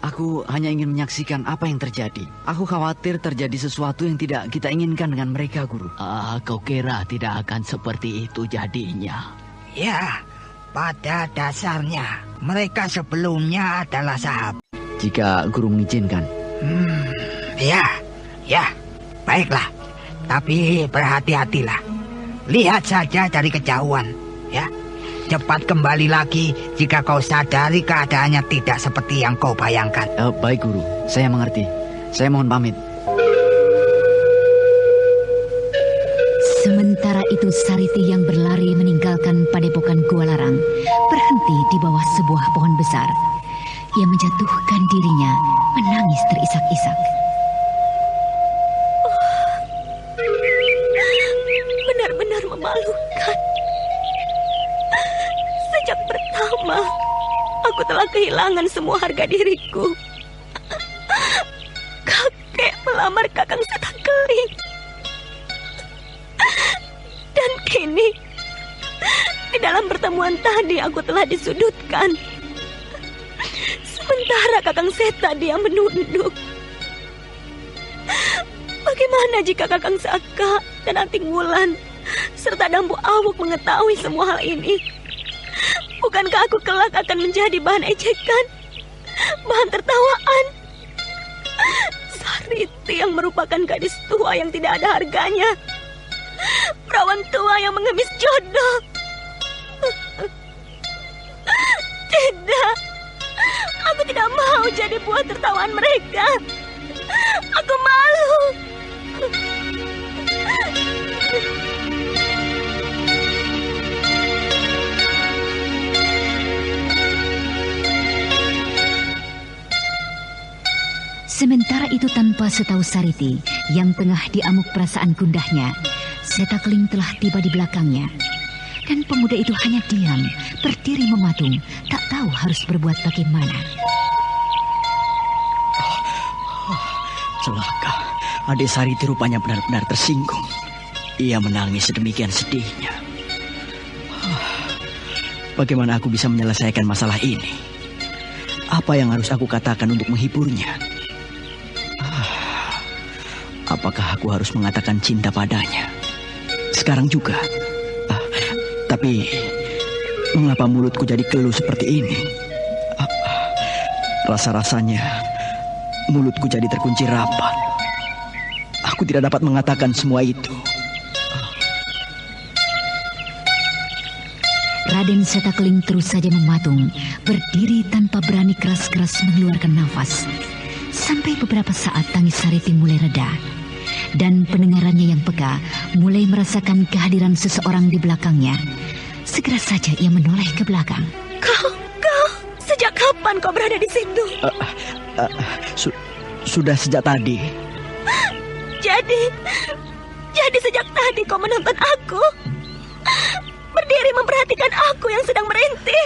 Aku hanya ingin menyaksikan apa yang terjadi. Aku khawatir terjadi sesuatu yang tidak kita inginkan dengan mereka, Guru. Kau kira tidak akan seperti itu jadinya? Ya, pada dasarnya mereka sebelumnya adalah sahabat. Jika Guru mengizinkan. Ya, baiklah. Tapi berhati-hatilah. Lihat saja dari kejauhan, ya. Cepat kembali lagi jika kau sadari keadaannya tidak seperti yang kau bayangkan. Baik, Guru. Saya mengerti. Saya mohon pamit. Sementara itu Sariti yang berlari meninggalkan padepokan Gua Larang berhenti di bawah sebuah pohon besar. Ia menjatuhkan dirinya, menangis terisak-isak. Benar-benar memalukan. Sejak pertama, aku telah kehilangan semua harga diriku. Kakek melamar Kakang Setakeling. Dan kini, di dalam pertemuan tadi aku telah disudutkan. Sementara Kakang Seta dia menunduk. Bagaimana jika Kakang Saka dan Anting Wulan serta Dampu Awuk mengetahui semua hal ini? Bukankah aku kelak akan menjadi bahan ejekan bahan tertawaan. Sariti yang merupakan gadis tua yang tidak ada harganya. Perawan tua yang mengemis jodoh. Tidak. Aku tidak mau jadi buah tertawaan mereka. Aku malu. Sementara itu tanpa setahu Sariti yang tengah diamuk perasaan gundahnya, Setakling telah tiba di belakangnya. Dan pemuda itu hanya diam, berdiri mematung, tak tahu harus berbuat bagaimana. Celaka, adik Sariti rupanya benar-benar tersinggung. Ia menangis sedemikian sedihnya. Bagaimana aku bisa menyelesaikan masalah ini? Apa yang harus aku katakan untuk menghiburnya? Apakah aku harus mengatakan cinta padanya? Sekarang juga. Tapi mengapa mulutku jadi keluh seperti ini? Rasa-rasanya mulutku jadi terkunci rapat. Aku tidak dapat mengatakan semua itu. Raden Setakling terus saja mematung, berdiri tanpa berani keras-keras mengeluarkan nafas. Sampai beberapa saat tangis Sariti mulai reda. Dan pendengarannya yang peka mulai merasakan kehadiran seseorang di belakangnya. Segera saja ia menoleh ke belakang. Kau, sejak kapan kau berada di situ? Sudah sejak tadi. Jadi sejak tadi kau menonton aku? Berdiri memperhatikan aku yang sedang merintih?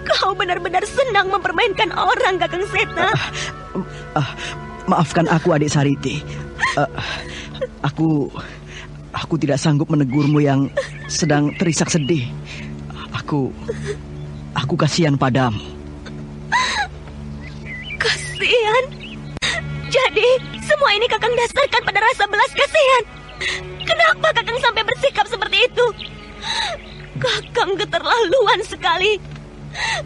Kau benar-benar senang mempermainkan orang, Kakang Seta. Maafkan aku, adik Sariti. Aku tidak sanggup menegurmu yang sedang terisak sedih. Aku kasihan padamu. Kasihan? Jadi semua ini Kakang dasarkan pada rasa belas kasihan. Kenapa Kakang sampai bersikap seperti itu? Kakang keterlaluan sekali.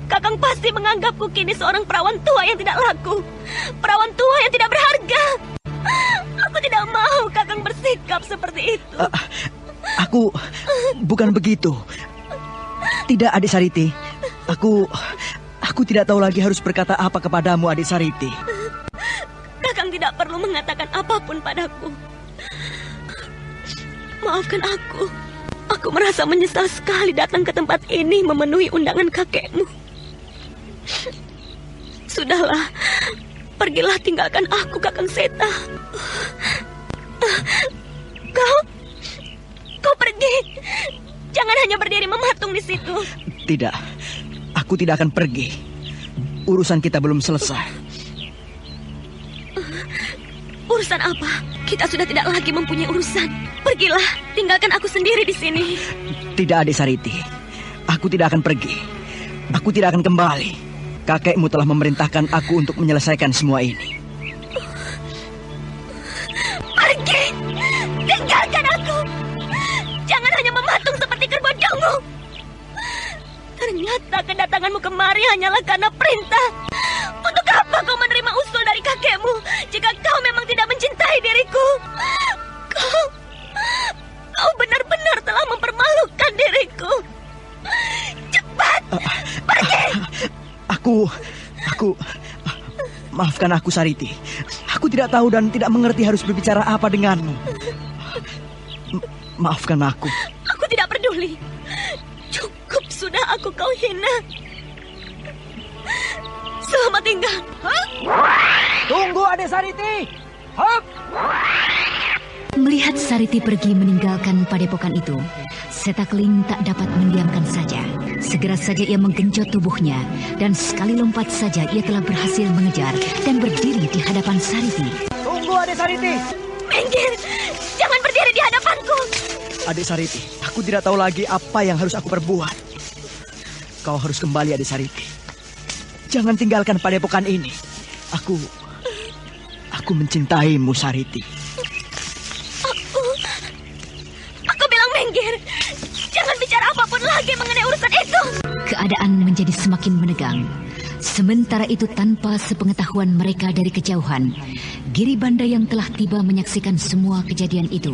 Kakang pasti menganggapku kini seorang perawan tua yang tidak laku, perawan tua yang tidak berharga. Aku tidak mau Kakang bersikap seperti itu. Aku bukan begitu. Tidak, adik Sariti. Aku tidak tahu lagi harus berkata apa kepadamu, adik Sariti. Kakang tidak perlu mengatakan apapun padaku. Maafkan aku. Aku merasa menyesal sekali datang ke tempat ini memenuhi undangan kakekmu. Sudahlah, pergilah tinggalkan aku, Kakang Seta. Kau pergi. Jangan hanya berdiri mematung di situ. Tidak, aku tidak akan pergi. Urusan kita belum selesai. Urusan apa? Kita sudah tidak lagi mempunyai urusan. Pergilah, tinggalkan aku sendiri di sini. Tidak, adik Sariti. Aku tidak akan pergi. Aku tidak akan kembali. Kakekmu telah memerintahkan aku untuk menyelesaikan semua ini. Pergi! Tinggalkan aku! Jangan hanya mematung seperti kerbau dangu. Ternyata kedatanganmu kemari hanyalah karena perintah. Untuk apa kau menerima usul dari kakekmu jika kau memang tidak mencintai diriku? Kau benar-benar telah mempermalukan diriku. Cepat, pergi! Maafkan aku, Sariti. Aku tidak tahu dan tidak mengerti harus berbicara apa denganmu. Maafkan aku. Aku tidak peduli. Cukup sudah aku kau hina. Selamat tinggal. Tunggu, adik Sariti. Hop! Melihat Sariti pergi meninggalkan padepokan itu, Setakling tak dapat mendiamkan saja. Segera saja ia menggenjot tubuhnya, dan sekali lompat saja ia telah berhasil mengejar dan berdiri di hadapan Sariti. Tunggu, adik Sariti. Minggir, jangan berdiri di hadapanku. Adik Sariti, aku tidak tahu lagi apa yang harus aku perbuat. Kau harus kembali, adik Sariti. Jangan tinggalkan padepokan ini. Aku mencintaimu, Sariti. Aku bilang minggir. Jangan bicara berbicara apapun lagi mengenai urusan itu. Keadaan menjadi semakin menegang. Sementara itu tanpa sepengetahuan mereka dari kejauhan, Giribanda yang telah tiba menyaksikan semua kejadian itu.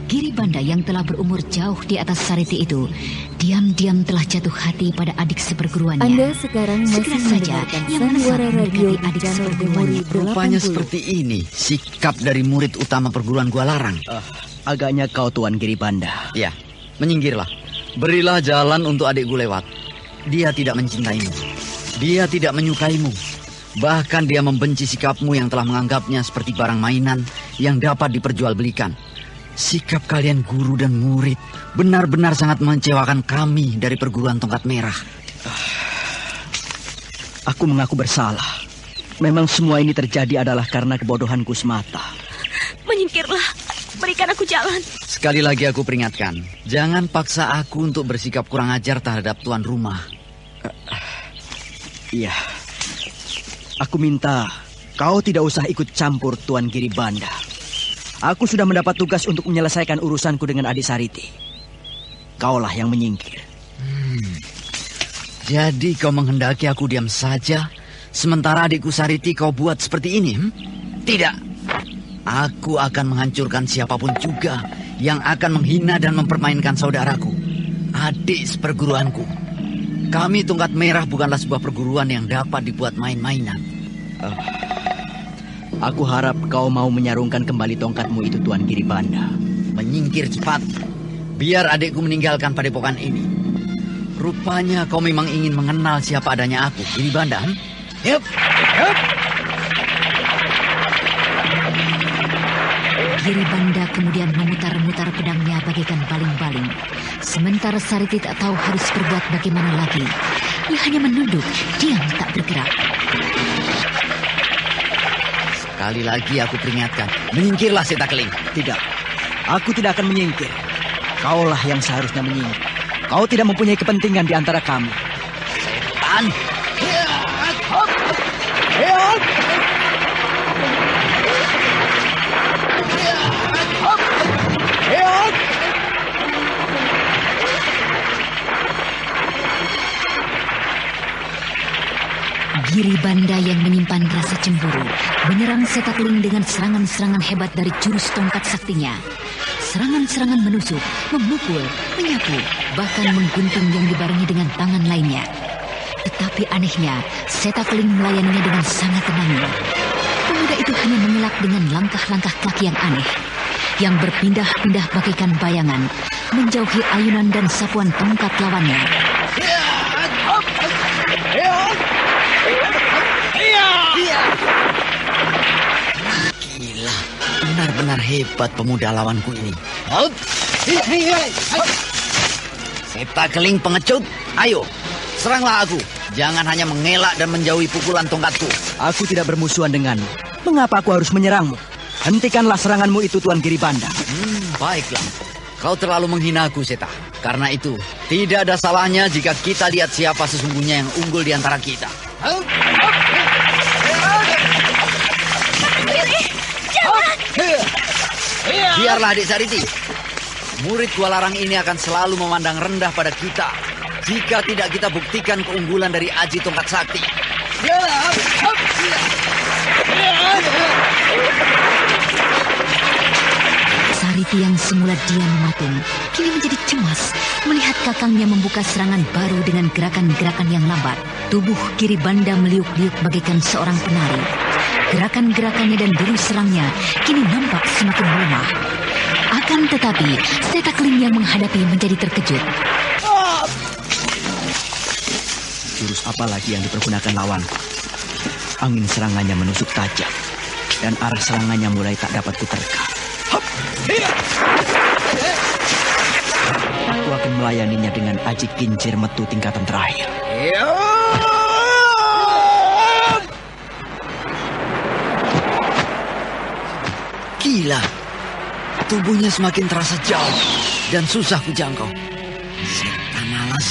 Giribanda yang telah berumur jauh di atas Sariti itu diam-diam telah jatuh hati pada adik seperguruannya. Anda sekarang masih mendengarkan Sandiwara Radio di channel Memori 80. Rupanya seperti ini sikap dari murid utama perguruan Gua Larang. Agaknya kau Tuan Giribanda. Ya, menyingkirlah. Berilah jalan untuk adikku lewat. Dia tidak mencintaimu. Dia tidak menyukaimu. Bahkan dia membenci sikapmu yang telah menganggapnya seperti barang mainan yang dapat diperjualbelikan. Sikap kalian guru dan murid benar-benar sangat mengecewakan kami dari perguruan Tongkat Merah. Aku mengaku bersalah. Memang semua ini terjadi adalah karena kebodohanku semata. Menyingkirlah, berikan aku jalan. Sekali lagi aku peringatkan, jangan paksa aku untuk bersikap kurang ajar terhadap tuan rumah. Iya, aku minta kau tidak usah ikut campur Tuan Giribanda. Aku sudah mendapat tugas untuk menyelesaikan urusanku dengan adik Sariti. Kaulah yang menyingkir. Jadi kau menghendaki aku diam saja, sementara adikku Sariti kau buat seperti ini? Tidak. Aku akan menghancurkan siapapun juga yang akan menghina dan mempermainkan saudaraku, adik seperguruanku. Kami Tongkat Merah bukanlah sebuah perguruan yang dapat dibuat main-mainan. Aku harap kau mau menyarungkan kembali tongkatmu itu, Tuan Giribanda. Menyingkir cepat, biar adikku meninggalkan padepokan ini. Rupanya kau memang ingin mengenal siapa adanya aku, Giribanda. Yup, yup. Giribanda kemudian memutar-mutar pedangnya bagaikan baling-baling. Sementara Sariti tak tahu harus berbuat bagaimana lagi. Ia hanya menunduk, diam tak bergerak. Sekali lagi aku peringatkan, menyingkirlah Setakeling. Tidak, aku tidak akan menyingkir. Kaulah yang seharusnya menyingkir. Kau tidak mempunyai kepentingan di antara kami. Setan! Giribanda yang menyimpan rasa cemburu menyerang Setakeling dengan serangan-serangan hebat dari jurus tongkat saktinya. Serangan-serangan menusuk, memukul, menyapu, bahkan menggunting yang dibarengi dengan tangan lainnya. Tetapi anehnya, Setakeling melayaninya dengan sangat tenangnya. Pemuda itu hanya mengelak dengan langkah-langkah kaki yang aneh, yang berpindah-pindah bagaikan bayangan, menjauhi ayunan dan sapuan tongkat lawannya. Gila, benar-benar hebat pemuda lawanku ini. Setakeling pengecut, ayo, seranglah aku. Jangan hanya mengelak dan menjauhi pukulan tongkatku. Aku tidak bermusuhan denganmu. Mengapa aku harus menyerangmu? Hentikanlah seranganmu itu, Tuan Giribanda. Baiklah. Kau terlalu menghina aku, Seta. Karena itu, tidak ada salahnya jika kita lihat siapa sesungguhnya yang unggul di antara kita. Biarlah adik Sariti. Murid Gua Larang ini akan selalu memandang rendah pada kita jika tidak kita buktikan keunggulan dari Aji Tongkat Sakti. Sariti yang semula diam mematung, kini menjadi cemas melihat kakangnya membuka serangan baru dengan gerakan-gerakan yang lambat. Tubuh Giribanda meliuk-liuk bagaikan seorang penari. Gerakan-gerakannya dan jurus serangnya kini nampak semakin melemah. Akan tetapi, Setakeling yang menghadapi menjadi terkejut. Jurus apa lagi yang dipergunakan lawan? Angin serangannya menusuk tajam, dan arah serangannya mulai tak dapat kuterka. Aku akan melayaninya dengan Aji Kincir Metu tingkatan terakhir. Gila, tubuhnya semakin terasa jauh dan susah kujangkau. Setan alas,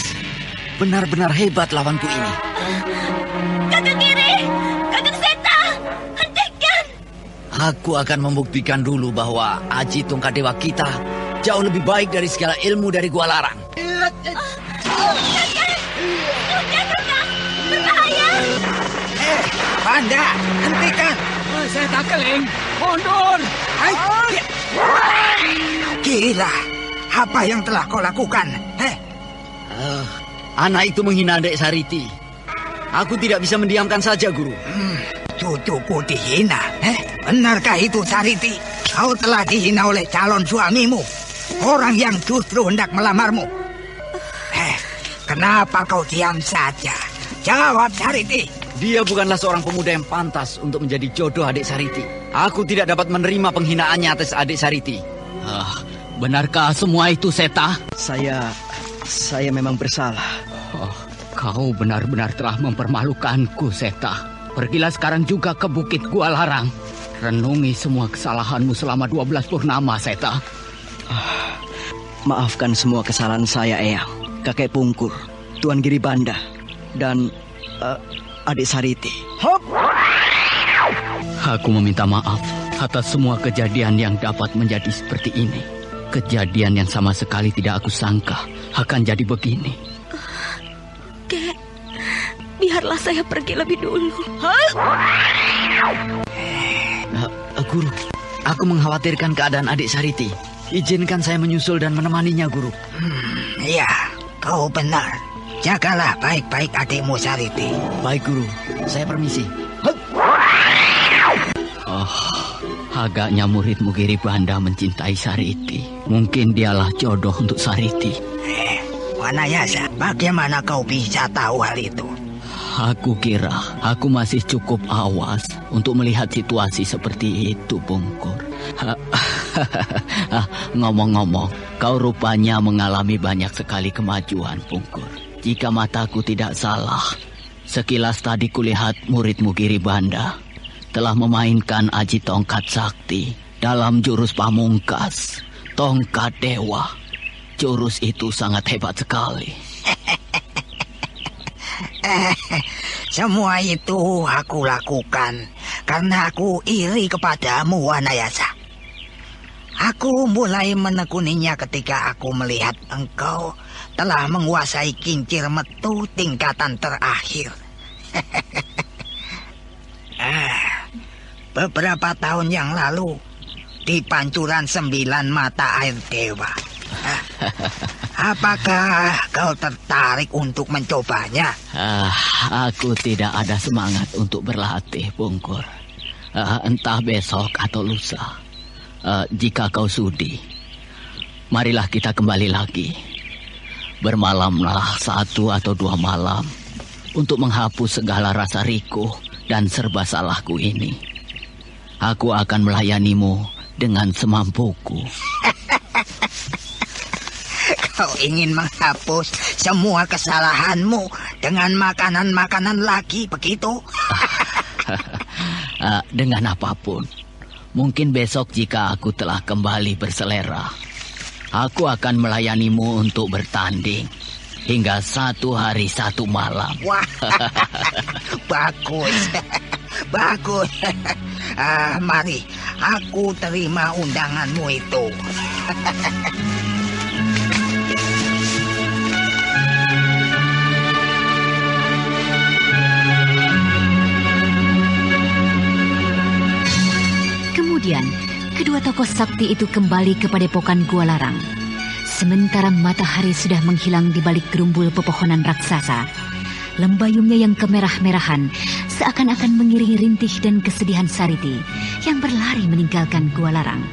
benar-benar hebat lawanku ini. Kakang Giri, Kakang Seta, hentikan! Aku akan membuktikan dulu bahwa Aji Tongkat Dewa kita jauh lebih baik dari segala ilmu dari Gua Larang. Berbahaya! Banda, hentikan! Saya tak keling. Mundur! Gila, apa yang telah kau lakukan? Anak itu menghina Dek Sariti. Aku tidak bisa mendiamkan saja, Guru. Cucuku dihina. Benarkah itu, Sariti? Kau telah dihina oleh calon suamimu, orang yang justru hendak melamarmu. Kenapa kau diam saja? Jawab, Sariti. Dia bukanlah seorang pemuda yang pantas untuk menjadi jodoh adik Sariti. Aku tidak dapat menerima penghinaannya atas adik Sariti. Benarkah semua itu, Seta? Saya memang bersalah. Kau benar-benar telah mempermalukanku, Seta. Pergilah sekarang juga ke Bukit Gua Larang. Renungi semua kesalahanmu selama 12 purnama, Seta. Maafkan semua kesalahan saya, Eyang, Kakek Pungkur, Tuan Giri Banda, dan adik Sariti. Aku meminta maaf atas semua kejadian yang dapat menjadi seperti ini. Kejadian yang sama sekali tidak aku sangka akan jadi begini. Kek, biarlah saya pergi lebih dulu. Guru, aku mengkhawatirkan keadaan adik Sariti. Izinkan saya menyusul dan menemaninya, Guru. Ya, kau benar. Jagalah baik-baik adikmu Sariti. Baik, Guru. Saya permisi. Agaknya muridmu Giri Banda mencintai Sariti. Mungkin dialah jodoh untuk Sariti. Wanayasa, bagaimana kau bisa tahu hal itu? Aku kira aku masih cukup awas untuk melihat situasi seperti itu, Pungkur. Ngomong-ngomong, kau rupanya mengalami banyak sekali kemajuan, Pungkur. Jika mataku tidak salah, sekilas tadi kulihat muridmu Giri Banda telah memainkan aji tongkat sakti dalam jurus pamungkas, tongkat dewa. Jurus itu sangat hebat sekali. Semua itu aku lakukan karena aku iri kepadamu, Wanayasa. Aku mulai menekuninya ketika aku melihat engkau telah menguasai kincir metu tingkatan terakhir. Beberapa tahun yang lalu, di pancuran 9 mata air dewa. Apakah kau tertarik untuk mencobanya? Aku tidak ada semangat untuk berlatih, Pungkur. Entah besok atau lusa. Jika kau sudi, marilah kita kembali lagi. Bermalamlah 1 atau 2 malam untuk menghapus segala rasa rikuh dan serba salahku ini. Aku akan melayanimu dengan semampuku. Kau ingin menghapus semua kesalahanmu dengan makanan-makanan lagi, begitu? Dengan apapun. Mungkin besok jika aku telah kembali berselera, aku akan melayanimu untuk bertanding hingga 1 hari 1 malam. Wah, bagus. Bagus. Mari, aku terima undanganmu itu. Kemudian, kedua tokoh sakti itu kembali ke padepokan Gua Larang. Sementara matahari sudah menghilang di balik gerumbul pepohonan raksasa, lembayungnya yang kemerah-merahan seakan-akan mengiringi rintih dan kesedihan Sariti yang berlari meninggalkan Gua Larang.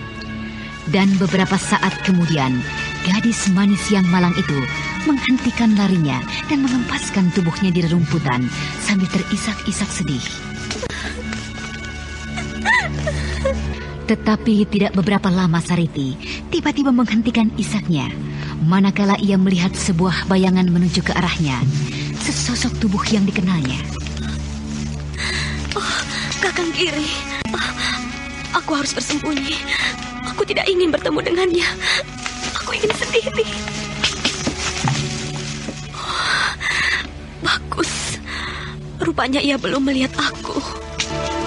Dan beberapa saat kemudian, gadis manis yang malang itu menghentikan larinya dan mengempaskan tubuhnya di rerumputan sambil terisak-isak sedih. Tetapi tidak beberapa lama Sariti tiba-tiba menghentikan isaknya, manakala ia melihat sebuah bayangan menuju ke arahnya, sesosok tubuh yang dikenalnya. Kakang Giri, aku harus bersembunyi. Aku tidak ingin bertemu dengannya. Aku ingin sendiri. Bagus, rupanya ia belum melihat aku.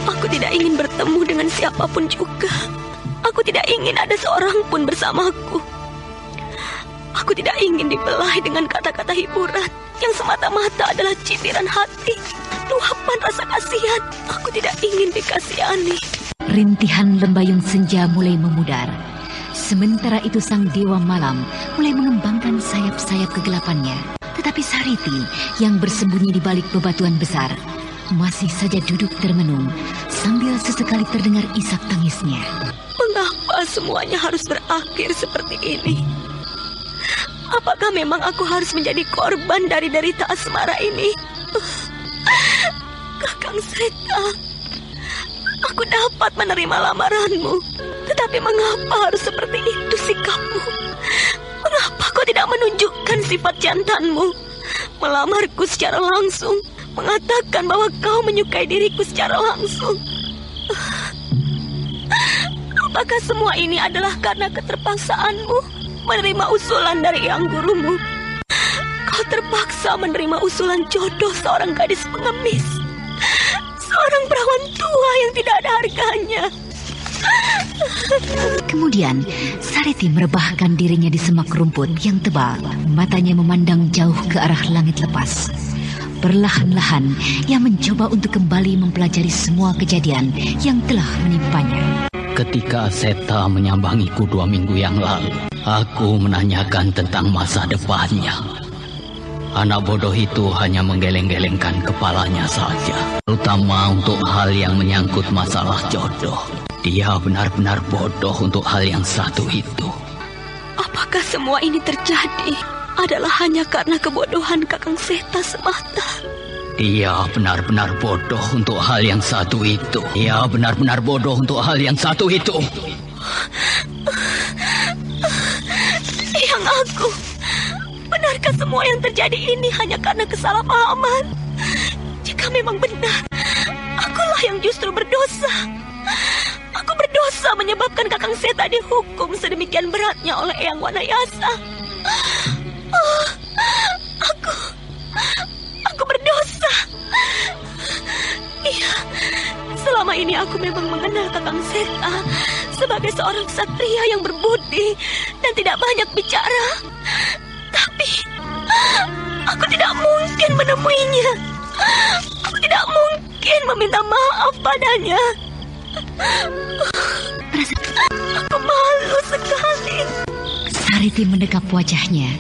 Aku tidak ingin bertemu dengan siapapun juga. Aku tidak ingin ada seorang pun bersamaku. Aku tidak ingin dibelai dengan kata-kata hiburan yang semata-mata adalah cibiran hati, luapan rasa kasihan. Aku tidak ingin dikasihani. Rintihan lembayung senja mulai memudar. Sementara itu sang dewa malam mulai mengembangkan sayap-sayap kegelapannya. Tetapi Sariti yang bersembunyi di balik bebatuan besar masih saja duduk termenung sambil sesekali terdengar isak tangisnya. Mengapa semuanya harus berakhir seperti ini? Apakah memang aku harus menjadi korban dari derita asmara ini? Kakang Seta, aku dapat menerima lamaranmu. Tetapi mengapa harus seperti itu sikapmu? Mengapa kau tidak menunjukkan sifat jantanmu? Melamarku secara langsung, mengatakan bahwa kau menyukai diriku secara langsung. Apakah semua ini adalah karena keterpaksaanmu menerima usulan dari yang gurumu? Kau terpaksa menerima usulan jodoh seorang gadis pengemis, seorang perawan tua yang tidak ada harganya. Kemudian Sariti merebahkan dirinya di semak rumput yang tebal. Matanya memandang jauh ke arah langit lepas. Perlahan-lahan ia mencoba untuk kembali mempelajari semua kejadian yang telah menimpanya. Ketika Seta menyambangiku 2 minggu yang lalu, aku menanyakan tentang masa depannya. Anak bodoh itu hanya menggeleng-gelengkan kepalanya saja, terutama untuk hal yang menyangkut masalah jodoh. Dia benar-benar bodoh untuk hal yang satu itu. Apakah semua ini terjadi adalah hanya karena kebodohan Kakang Seta semata? Dia benar-benar bodoh untuk hal yang satu itu. Dia benar-benar bodoh untuk hal yang satu itu. Yang aku, benarkah semua yang terjadi ini hanya karena kesalahpahaman? Jika memang benar, akulah yang justru berdosa. Aku berdosa menyebabkan Kakang Seta dihukum sedemikian beratnya oleh Eyang Wanayasa. Aku berdosa. Iya, selama ini aku memang mengenal Kakang Seta sebagai seorang ksatria yang berbudi dan tidak banyak bicara. Tapi aku tidak mungkin menemuinya. Aku tidak mungkin meminta maaf padanya. Aku malu sekali. Sariti mendekap wajahnya.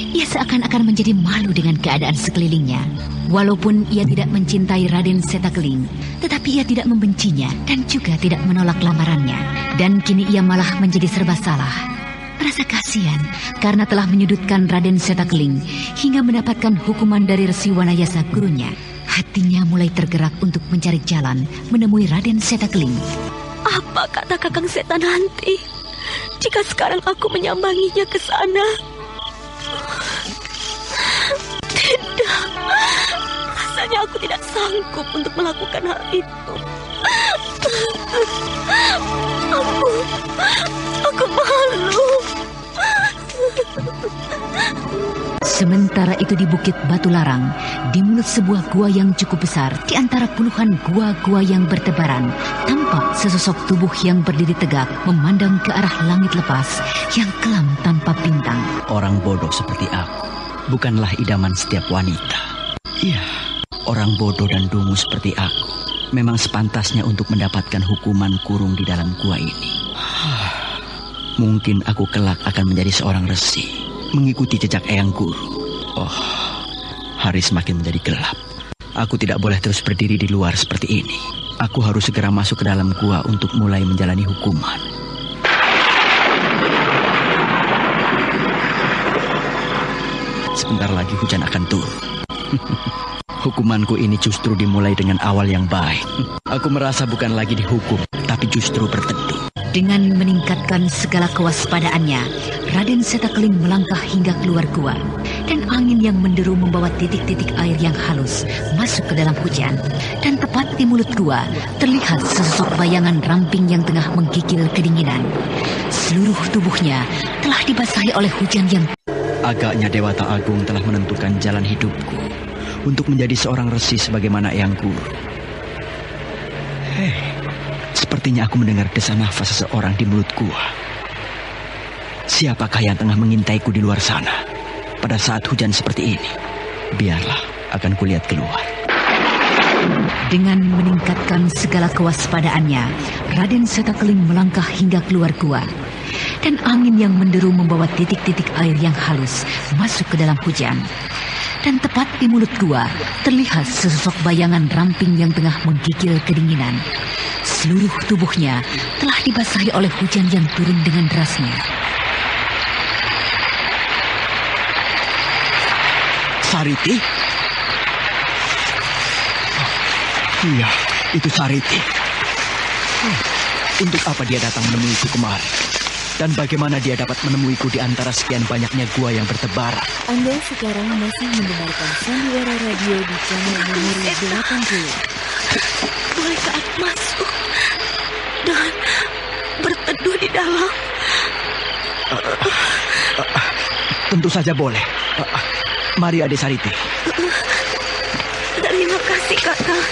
Ia seakan-akan menjadi malu dengan keadaan sekelilingnya. Walaupun ia tidak mencintai Raden Setakeling, tetapi ia tidak membencinya dan juga tidak menolak lamarannya. Dan kini ia malah menjadi serba salah. Rasa kasihan karena telah menyudutkan Raden Setakeling hingga mendapatkan hukuman dari Resi Wanayasa gurunya. Hatinya mulai tergerak untuk mencari jalan menemui Raden Setakeling. Apa kata Kakang Seta nanti jika sekarang aku menyambanginya ke sana? Tidak, rasanya aku tidak sanggup untuk melakukan hal itu. Aku malu. Sementara itu di Bukit Batu Larang, di mulut sebuah gua yang cukup besar, di antara puluhan gua-gua yang bertebaran, tampak sesosok tubuh yang berdiri tegak memandang ke arah langit lepas yang kelam tanpa bintang. Orang bodoh seperti aku bukanlah idaman setiap wanita. Iya, orang bodoh dan dungu seperti aku memang sepantasnya untuk mendapatkan hukuman kurung di dalam gua ini. Mungkin aku kelak akan menjadi seorang resi, mengikuti jejak Eyang Guru. Oh, hari semakin menjadi gelap. Aku tidak boleh terus berdiri di luar seperti ini. Aku harus segera masuk ke dalam gua untuk mulai menjalani hukuman. Sebentar lagi hujan akan turun. Hukumanku ini justru dimulai dengan awal yang baik. Aku merasa bukan lagi dihukum, tapi justru berteduh. Dengan meningkatkan segala kewaspadaannya, Raden Setakeling melangkah hingga keluar gua. Dan angin yang menderu membawa titik-titik air yang halus masuk ke dalam hujan. Dan tepat di mulut gua, terlihat sesosok bayangan ramping yang tengah menggigil kedinginan. Seluruh tubuhnya telah dibasahi oleh hujan yang... Agaknya Dewata Agung telah menentukan jalan hidupku untuk menjadi seorang resi sebagaimana Eyang Guru. Sepertinya aku mendengar desa nafas seseorang di mulut gua. Siapakah yang tengah mengintaiku di luar sana pada saat hujan seperti ini? Biarlah, akan kulihat keluar. Dengan meningkatkan segala kewaspadaannya, Raden Setakeling melangkah hingga keluar gua. Dan angin yang menderu membawa titik-titik air yang halus masuk ke dalam hujan. Dan tepat di mulut gua, terlihat sesosok bayangan ramping yang tengah menggigil kedinginan. Seluruh tubuhnya telah dibasahi oleh hujan yang turun dengan derasnya. Sariti? Iya, itu Sariti. Untuk apa dia datang menemuiku kemarin? Dan bagaimana dia dapat menemuiku di antara sekian banyaknya gua yang bertebaran? Anda sekarang masih mendengarkan Sandiwara Radio di channel Memori 80. Bolehkah aku masuk dan berteduh di dalam? Tentu saja boleh. Mari Adik Sariti. Terima kasih, Kakak.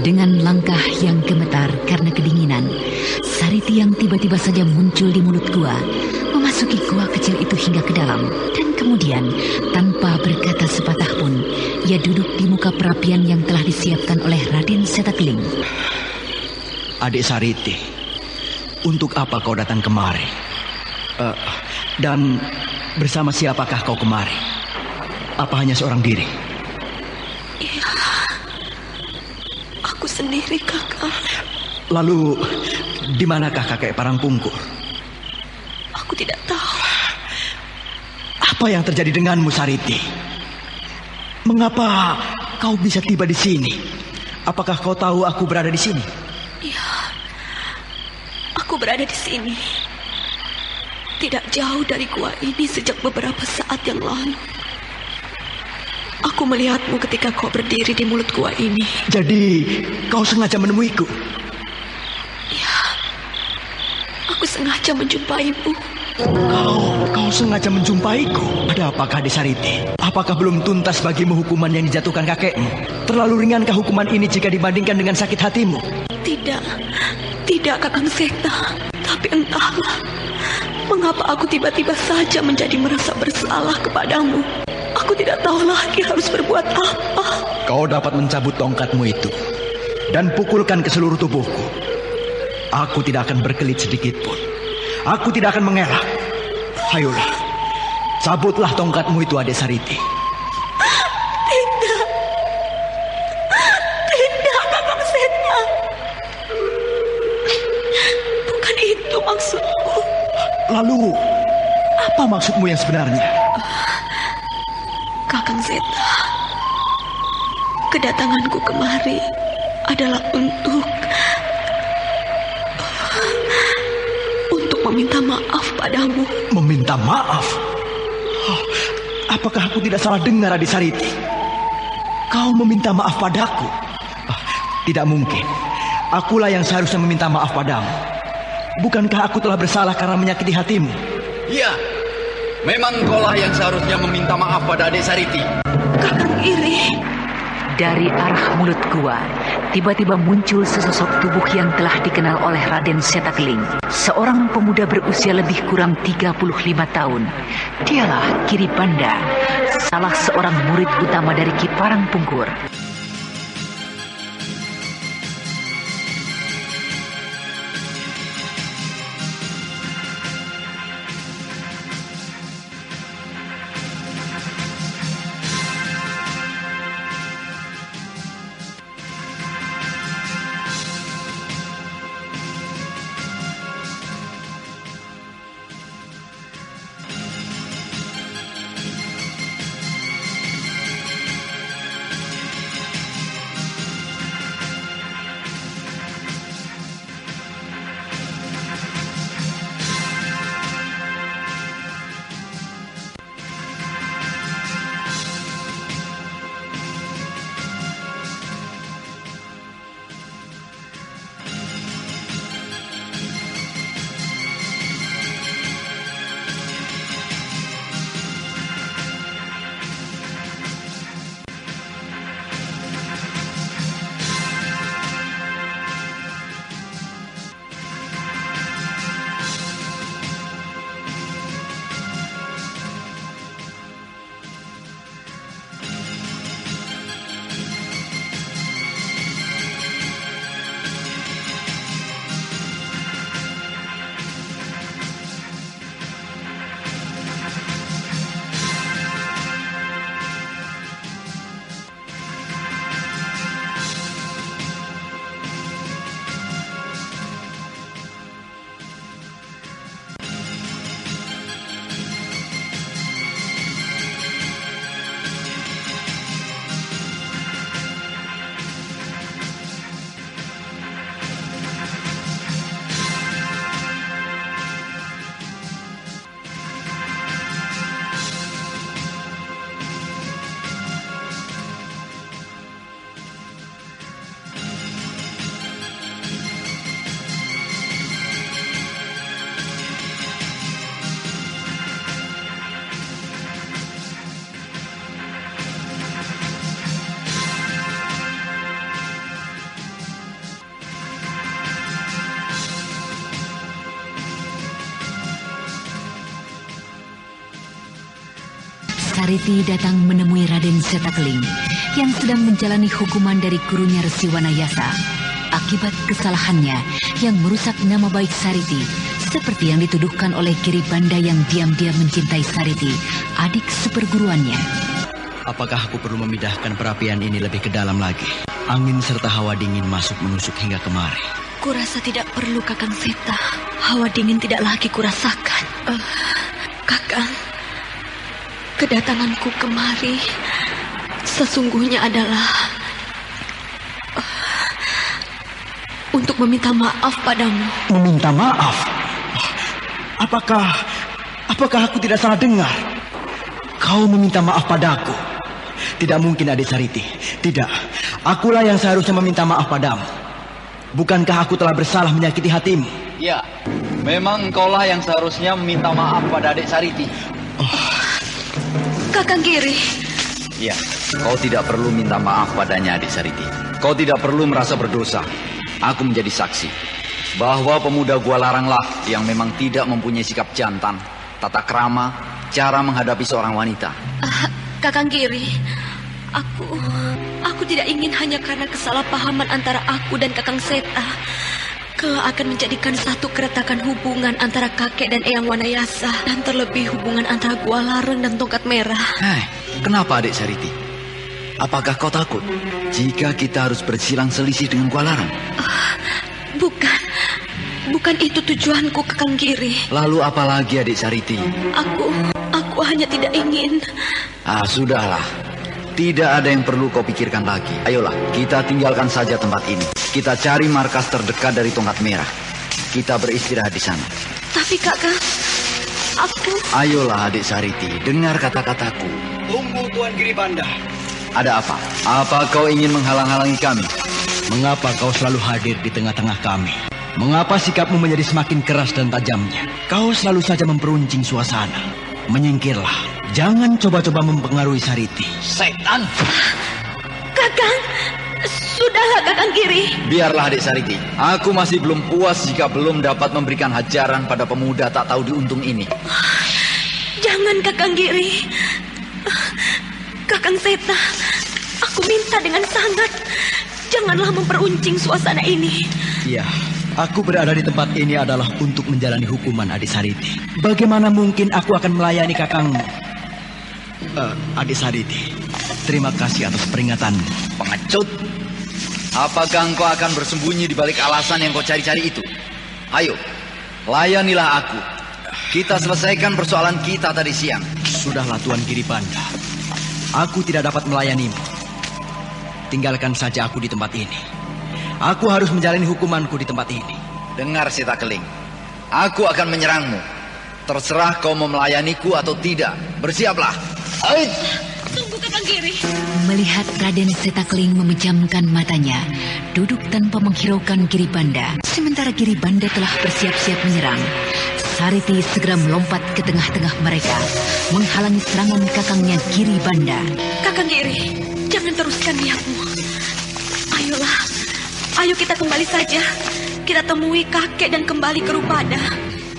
Dengan langkah yang gemetar karena kedinginan, Sariti yang tiba-tiba saja muncul di mulut gua, memasuki gua kecil itu hingga ke dalam. Dan kemudian, tanpa berkata sepatah pun, ia duduk di muka perapian yang telah disiapkan oleh Raden Setakeling. Adik Sariti, untuk apa kau datang kemari? Dan bersama siapakah kau kemari? Apa hanya seorang diri? Iya, aku sendiri, Kakak. Lalu, di manakah kakek Parangpungkur? Aku tidak tahu. Apa yang terjadi denganmu, Sariti? Mengapa kau bisa tiba di sini? Apakah kau tahu aku berada di sini? Iya, aku berada di sini. Tidak jauh dari gua ini sejak beberapa saat yang lalu. Aku melihatmu ketika kau berdiri di mulut gua ini. Jadi, kau sengaja menemuiku? Ya, aku sengaja menjumpaimu. Kau sengaja menjumpaiku? Ada apakah, Adik Sariti? Apakah belum tuntas bagimu hukuman yang dijatuhkan kakekmu? Terlalu ringankah hukuman ini jika dibandingkan dengan sakit hatimu? Tidak, Kakang Seta. Tapi entahlah, mengapa aku tiba-tiba saja menjadi merasa bersalah kepadamu. Aku tidak tahu lagi harus berbuat apa. Kau dapat mencabut tongkatmu itu dan pukulkan ke seluruh tubuhku. Aku tidak akan berkelit sedikit pun. Aku tidak akan mengelak. Ayolah, cabutlah tongkatmu itu, Adik Sariti. Tidak, Kakang Seta. Bukan itu maksudku. Lalu, apa maksudmu yang sebenarnya? Kakang Seta, kedatanganku kemari adalah untuk meminta maaf padamu. Meminta maaf? Apakah aku tidak salah dengar, Adik Sariti? Kau meminta maaf padaku? Tidak mungkin. Akulah yang seharusnya meminta maaf padamu. Bukankah aku telah bersalah karena menyakiti hatimu? Iya, memang kaulah yang seharusnya meminta maaf pada Adik Sariti. Kakang iri. Dari arah mulut gua, tiba-tiba muncul sesosok tubuh yang telah dikenal oleh Raden Setakeling. Seorang pemuda berusia lebih kurang 35 tahun. Dialah Kiri Banda, salah seorang murid utama dari Ki Parangpungkur. Sariti datang menemui Raden Setakling yang sedang menjalani hukuman dari gurunya Resi Wanayasa akibat kesalahannya yang merusak nama baik Sariti, seperti yang dituduhkan oleh Giribanda yang diam-diam mencintai Sariti, adik seperguruannya. Apakah aku perlu memindahkan perapian ini lebih ke dalam lagi? Angin serta hawa dingin masuk menusuk hingga kemari. Kurasa tidak perlu, Kakang Seta. Hawa dingin tidak lagi kurasakan. Kakang, kedatanganku kemari sesungguhnya adalah untuk meminta maaf padamu. Meminta maaf? Apakah aku tidak salah dengar? Kau meminta maaf padaku? Tidak mungkin, adik Sariti. Tidak, akulah yang seharusnya meminta maaf padamu. Bukankah aku telah bersalah menyakiti hatimu? Ya, memang engkaulah yang seharusnya meminta maaf pada adik Sariti. Kakang Giri. Ya, kau tidak perlu minta maaf padanya, adik Sariti. Kau tidak perlu merasa berdosa. Aku menjadi saksi bahwa pemuda Gua Laranglah yang memang tidak mempunyai sikap jantan, tata krama, cara menghadapi seorang wanita. Kakang Giri, aku tidak ingin hanya karena kesalahpahaman antara aku dan Kakang Seta kelak akan menjadikan satu keretakan hubungan antara kakek dan Eyang Wanayasa, dan terlebih hubungan antara Gua Larang dan Tongkat Merah. Kenapa, adik Sariti? Apakah kau takut jika kita harus bersilang selisih dengan Gua Larang? Bukan itu tujuanku, Kakang Giri. Lalu apa lagi, adik Sariti? Aku hanya tidak ingin. Sudahlah. Tidak ada yang perlu kau pikirkan lagi. Ayolah, kita tinggalkan saja tempat ini. Kita cari markas terdekat dari Tongkat Merah. Kita beristirahat di sana. Tapi Kakang, Ayolah, adik Sariti, dengar kata-kataku. Tunggu, Tuan Giribanda. Ada apa? Apa kau ingin menghalang-halangi kami? Mengapa kau selalu hadir di tengah-tengah kami? Mengapa sikapmu menjadi semakin keras dan tajamnya? Kau selalu saja memperuncing suasana. Menyingkirlah. Jangan coba-coba mempengaruhi Sariti. Setan! Kakang, sudahlah Kakang Giri. Biarlah, adik Sariti. Aku masih belum puas jika belum dapat memberikan hajaran pada pemuda tak tahu diuntung ini. Jangan, Kakang Giri. Kakang Seta, aku minta dengan sangat, janganlah memperuncing suasana ini. Iya, aku berada di tempat ini adalah untuk menjalani hukuman, adik Sariti. Bagaimana mungkin aku akan melayani kakang... adik Sariti, terima kasih atas peringatanmu. Pengecut! Apakah engkau akan bersembunyi di balik alasan yang kau cari-cari itu? Ayo, layanilah aku. Kita selesaikan persoalan kita tadi siang. Sudahlah, Tuan Giribanda. Aku tidak dapat melayanimu. Tinggalkan saja aku di tempat ini. Aku harus menjalani hukumanku di tempat ini. Dengar, Setakling. Aku akan menyerangmu. Terserah kau mau melayaniku atau tidak. Bersiaplah. Tunggu, Kakang Giri. Melihat Raden Setakling memejamkan matanya, duduk tanpa menghiraukan Giribanda, sementara Giribanda telah bersiap-siap menyerang, Sariti segera melompat ke tengah-tengah mereka, menghalangi serangan kakangnya Giribanda. Kakang Giri, jangan teruskan niatmu. Ayolah, ayo kita kembali saja. Kita temui kakek dan kembali ke Rupada.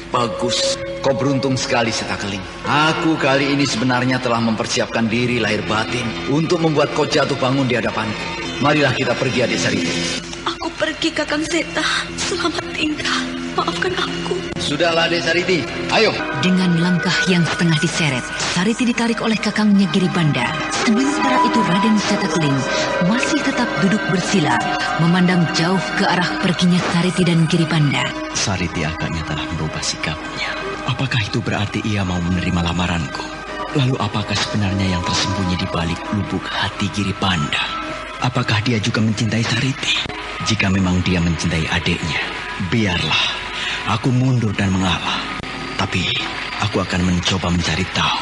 Bagus. Kau beruntung sekali, Setakling. Aku kali ini sebenarnya telah mempersiapkan diri lahir batin untuk membuat kau jatuh bangun di hadapanku. Marilah kita pergi, adik Sariti. Aku pergi, Kakang Seta. Selamat tinggal. Maafkan aku. Sudahlah, adik Sariti. Ayo. Dengan langkah yang setengah diseret, Sariti ditarik oleh kakangnya Giribanda. Sementara itu Raden Setakling masih tetap duduk bersila, memandang jauh ke arah perginya Sariti dan Giribanda. Sariti agaknya telah merubah sikapnya. Apakah itu berarti ia mau menerima lamaranku? Lalu apakah sebenarnya yang tersembunyi di balik lubuk hati Giribanda? Apakah dia juga mencintai Sariti? Jika memang dia mencintai adiknya, biarlah. Aku mundur dan mengalah. Tapi aku akan mencoba mencari tahu.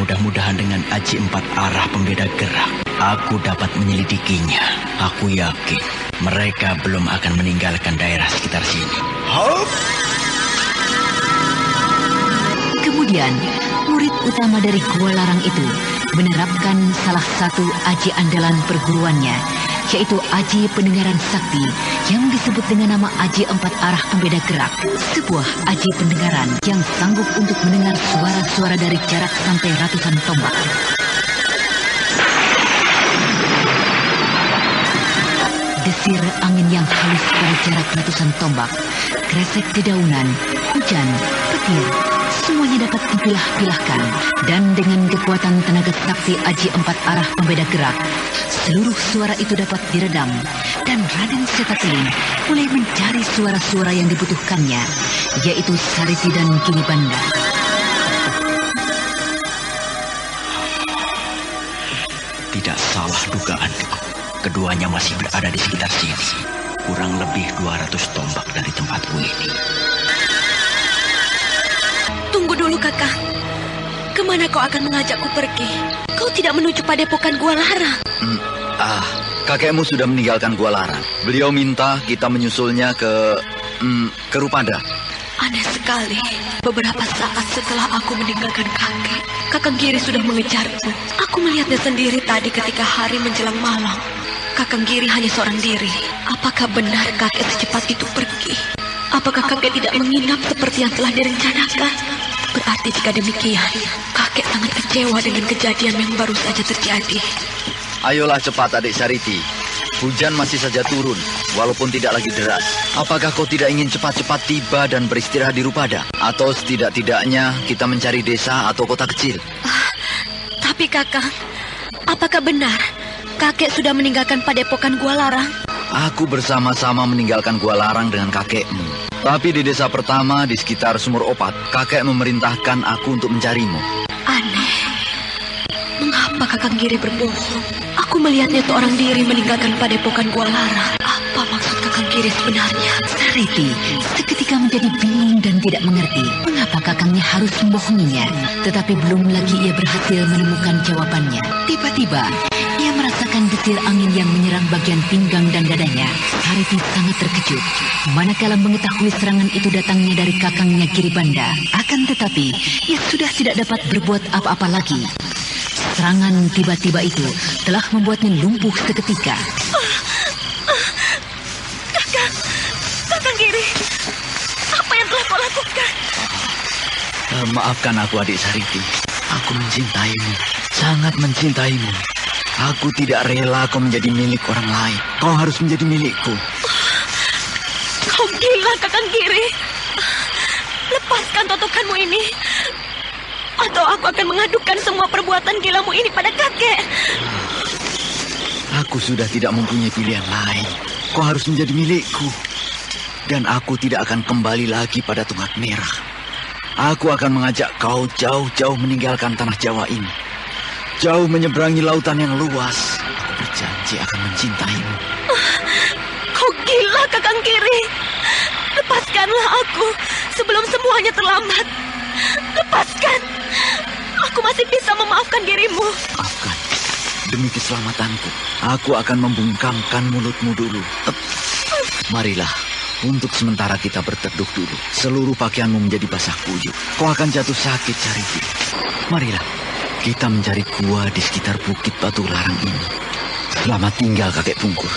Mudah-mudahan dengan aji 4 arah pembeda gerak, aku dapat menyelidikinya. Aku yakin mereka belum akan meninggalkan daerah sekitar sini. Hop! Kemudian, murid utama dari Gua Larang itu menerapkan salah satu aji andalan perguruannya, yaitu Aji Pendengaran Sakti yang disebut dengan nama Aji Empat Arah Pembeda Gerak. Sebuah aji pendengaran yang sanggup untuk mendengar suara-suara dari jarak sampai ratusan tombak. Desir angin yang halus pada jarak ratusan tombak, kresek dedaunan, hujan, petir, semuanya dapat dipilah-pilahkan. Dan dengan kekuatan tenaga sakti Aji Empat Arah Pembeda Gerak, seluruh suara itu dapat diredam. Dan Raden Setateling mulai mencari suara-suara yang dibutuhkannya, yaitu Sariti dan Giribanda. Tidak salah dugaanku. Keduanya masih berada di sekitar sini. Kurang lebih 200 tombak dari tempatku ini. Tunggu dulu, Kakang. Kemana kau akan mengajakku pergi? Kau tidak menuju padepokan Gua Larang. Kakekmu sudah meninggalkan Gua Larang. Beliau minta kita menyusulnya ke Rupada. Aneh sekali. Beberapa saat setelah aku meninggalkan kakek, Kakang Giri sudah mengejarku. Aku melihatnya sendiri tadi ketika hari menjelang malam. Kakang Giri hanya seorang diri. Apakah benar kakek secepat itu pergi? Apakah kakek tidak menginap seperti yang telah direncanakan? Berarti jika demikian, kakek sangat kecewa dengan kejadian yang baru saja terjadi. Ayolah cepat, adik Sariti. Hujan masih saja turun, walaupun tidak lagi deras. Apakah kau tidak ingin cepat-cepat tiba dan beristirahat di Rupada? Atau setidak-tidaknya kita mencari desa atau kota kecil? Tapi Kakang, apakah benar kakek sudah meninggalkan padepokan Gua Larang? Aku bersama-sama meninggalkan Gua Larang dengan kakekmu. Tapi di desa pertama di sekitar Sumur Opat, kakek memerintahkan aku untuk mencarimu. Aneh. Mengapa Kakang Giri berbohong? Aku melihatnya seorang diri meninggalkan padepokan Gua Larang. Apa maksud Kakang Giri sebenarnya? Sariti seketika menjadi bingung dan tidak mengerti mengapa kakangnya harus membohonginya. Tetapi belum lagi ia berhasil menemukan jawabannya. Tiba-tiba ia merasakan desir angin yang menyerang bagian pinggang dan dadanya. Sariti sangat terkejut manakala mengetahui serangan itu datangnya dari kakangnya Giribanda. Akan tetapi ia sudah tidak dapat berbuat apa-apa lagi. Serangan tiba-tiba itu telah membuatnya lumpuh seketika. Kakang Giri, apa yang telah kau lakukan? Maafkan aku, adik Sariti. Aku mencintaimu, sangat mencintaimu. Aku tidak rela kau menjadi milik orang lain. Kau harus menjadi milikku. Kau gila, Kakang Giri. Lepaskan totokanmu ini, atau aku akan mengadukan semua perbuatan gilamu ini pada kakek. Aku sudah tidak mempunyai pilihan lain. Kau harus menjadi milikku. Dan aku tidak akan kembali lagi pada Tunggak Merah. Aku akan mengajak kau jauh-jauh meninggalkan tanah Jawa ini. Jauh menyeberangi lautan yang luas. Aku berjanji akan mencintaimu. Kau gila, Kakang Giri. Lepaskanlah aku sebelum semuanya terlambat. Lepaskan. Aku masih bisa memaafkan dirimu. Maafkan. Demi keselamatanku, aku akan membungkamkan mulutmu dulu. Marilah. Untuk sementara kita berteduh dulu. Seluruh pakaianmu menjadi basah kuyup. Kau akan jatuh sakit, Sariti. Marilah. Kita mencari gua di sekitar Bukit Batu Larang ini. Selamat tinggal, kakek Pungkur.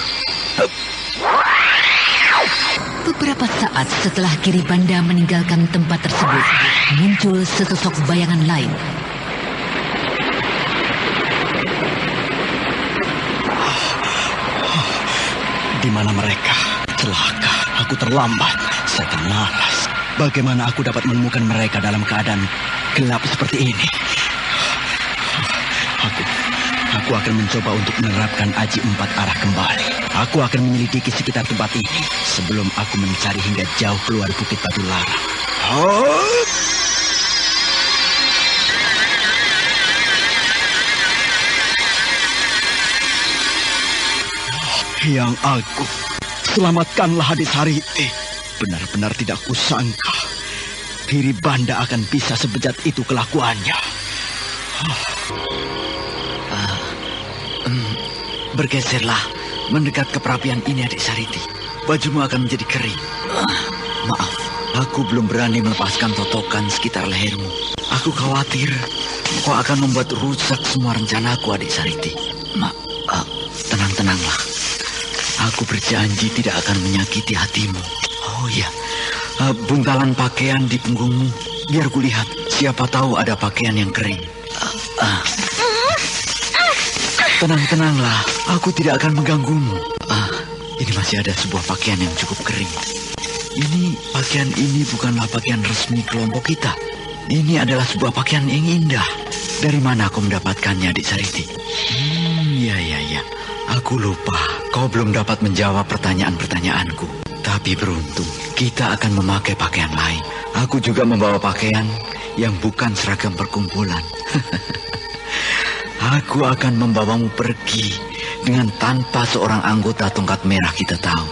Beberapa saat setelah Giribanda meninggalkan tempat tersebut, muncul sesosok bayangan lain. Di mana mereka? Celaka, aku terlambat. Setan malas. Bagaimana aku dapat menemukan mereka dalam keadaan gelap seperti ini? Aku akan mencoba untuk menerapkan aji 4 arah kembali. Aku akan menyelidiki sekitar tempat ini sebelum aku mencari hingga jauh keluar Bukit Batu Larang. Yang Agung, selamatkanlah adik Sariti. Benar-benar tidak kusangka Giribanda akan bisa sebejat itu kelakuannya. Bergeserlah mendekat ke perapian ini, adik Sariti. Bajumu akan menjadi kering. Maaf, aku belum berani melepaskan totokan sekitar lehermu. Aku khawatir kau akan membuat rusak semua rencanaku, adik Sariti. Tenang-tenanglah. Aku berjanji tidak akan menyakiti hatimu. Oh ya, buntalan pakaian di punggungmu. Biar kulihat, siapa tahu ada pakaian yang kering. Tenang-tenanglah, aku tidak akan mengganggumu. Ini masih ada sebuah pakaian yang cukup kering. Pakaian ini bukanlah pakaian resmi kelompok kita. Ini adalah sebuah pakaian yang indah. Dari mana kau mendapatkannya, Adik Sariti? Ya. Aku lupa, kau belum dapat menjawab pertanyaan-pertanyaanku. Tapi beruntung, kita akan memakai pakaian lain. Aku juga membawa pakaian yang bukan seragam perkumpulan. Aku akan membawamu pergi dengan tanpa seorang anggota tongkat merah kita tahu.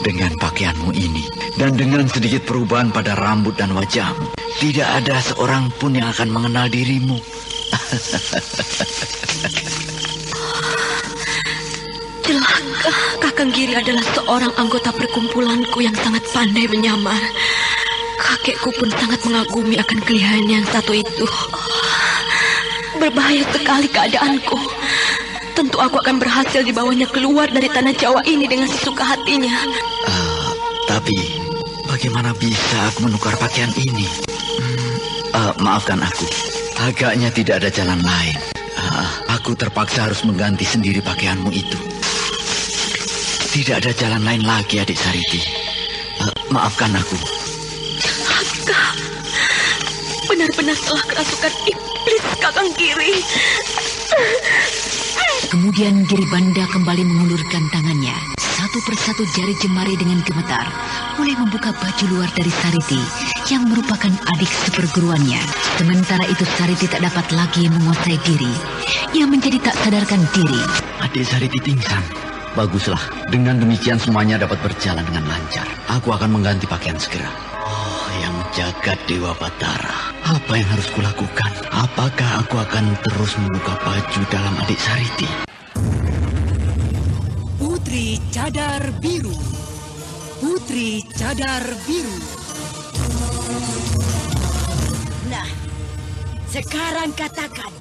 Dengan pakaianmu ini dan dengan sedikit perubahan pada rambut dan wajahmu, tidak ada seorang pun yang akan mengenal dirimu. Celaka, Kakang Giri adalah seorang anggota perkumpulanku yang sangat pandai menyamar. Kakekku pun sangat mengagumi akan kelihayannya yang satu itu. Berbahaya sekali keadaanku. Tentu aku akan berhasil dibawanya keluar dari tanah Jawa ini dengan sesuka hatinya. Tapi bagaimana bisa aku menukar pakaian ini? Maafkan aku. Agaknya tidak ada jalan lain. Aku terpaksa harus mengganti sendiri pakaianmu itu. Tidak ada jalan lain lagi, Adik Sariti. Maafkan aku. Celaka. Benar-benar telah kerasukan iblis Kakang Giri. Kemudian Giri Banda kembali mengulurkan tangannya. Satu persatu jari jemari dengan gemetar mulai membuka baju luar dari Sariti yang merupakan adik seperguruannya. Sementara itu Sariti tak dapat lagi menguasai diri. Ia menjadi tak sadarkan diri. Adik Sariti pingsan. Baguslah, dengan demikian semuanya dapat berjalan dengan lancar. Aku akan mengganti pakaian segera. Oh, yang jagat Dewa Batara. Apa yang harus kulakukan? Apakah aku akan terus membuka baju dalam Adik Sariti? Putri Cadar Biru. Putri Cadar Biru. Nah, sekarang katakan,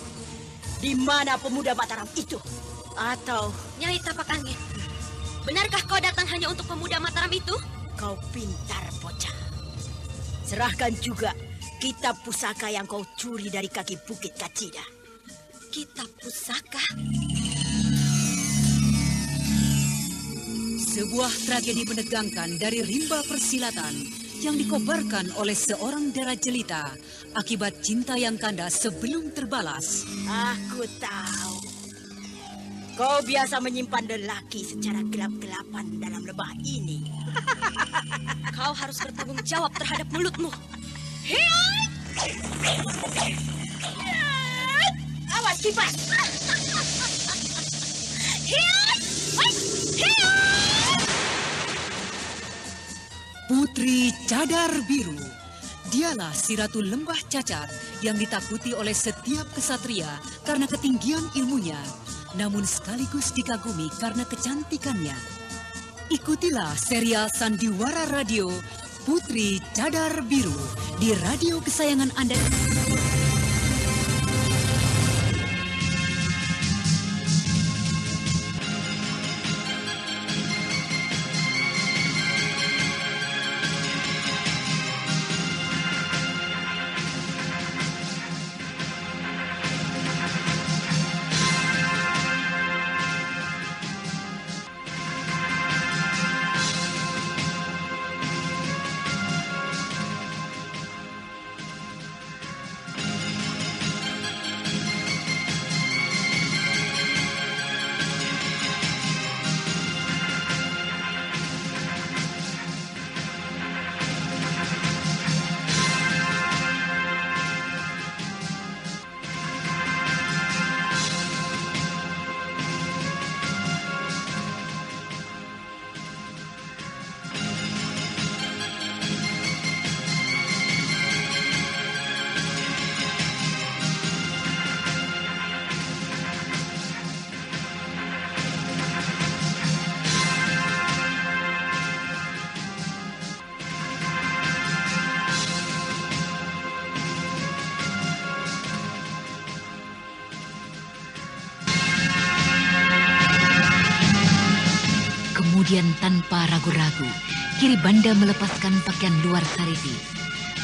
di mana pemuda Mataram itu? Atau Nyai Tapak Angin, benarkah kau datang hanya untuk pemuda Mataram itu? Kau pintar, bocah. Serahkan juga kitab pusaka yang kau curi dari kaki Bukit Kacida. Kitab pusaka? Sebuah tragedi menegangkan dari rimba persilatan yang dikobarkan oleh seorang dara jelita akibat cinta yang kandas sebelum terbalas. Aku tahu. Kau biasa menyimpan lelaki secara gelap-gelapan dalam lembah ini. Kau harus bertanggung jawab terhadap mulutmu. Awas kipas. Putri Cadar Biru. Dialah si Ratu Lembah Cacat yang ditakuti oleh setiap kesatria karena ketinggian ilmunya, namun sekaligus dikagumi karena kecantikannya. Ikutilah serial Sandiwara Radio Putri Cadar Biru di radio kesayangan Anda. Kemudian tanpa ragu-ragu, Kiribanda melepaskan pakaian luar Sariti.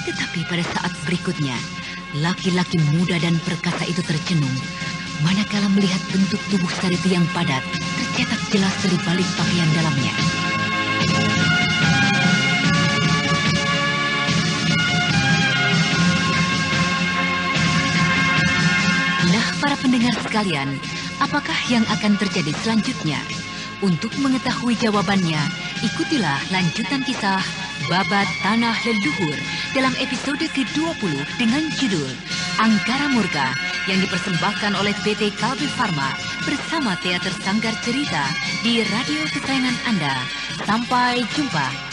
Tetapi pada saat berikutnya, laki-laki muda dan perkasa itu tercenung, manakala melihat bentuk tubuh Sariti yang padat tercetak jelas dari balik pakaian dalamnya. Nah, para pendengar sekalian, apakah yang akan terjadi selanjutnya? Untuk mengetahui jawabannya, ikutilah lanjutan kisah Babat Tanah Leluhur dalam episode ke-20 dengan judul Angkara Murka yang dipersembahkan oleh PT Kalbe Farma bersama Teater Sanggar Cerita di radio kesayangan Anda. Sampai jumpa.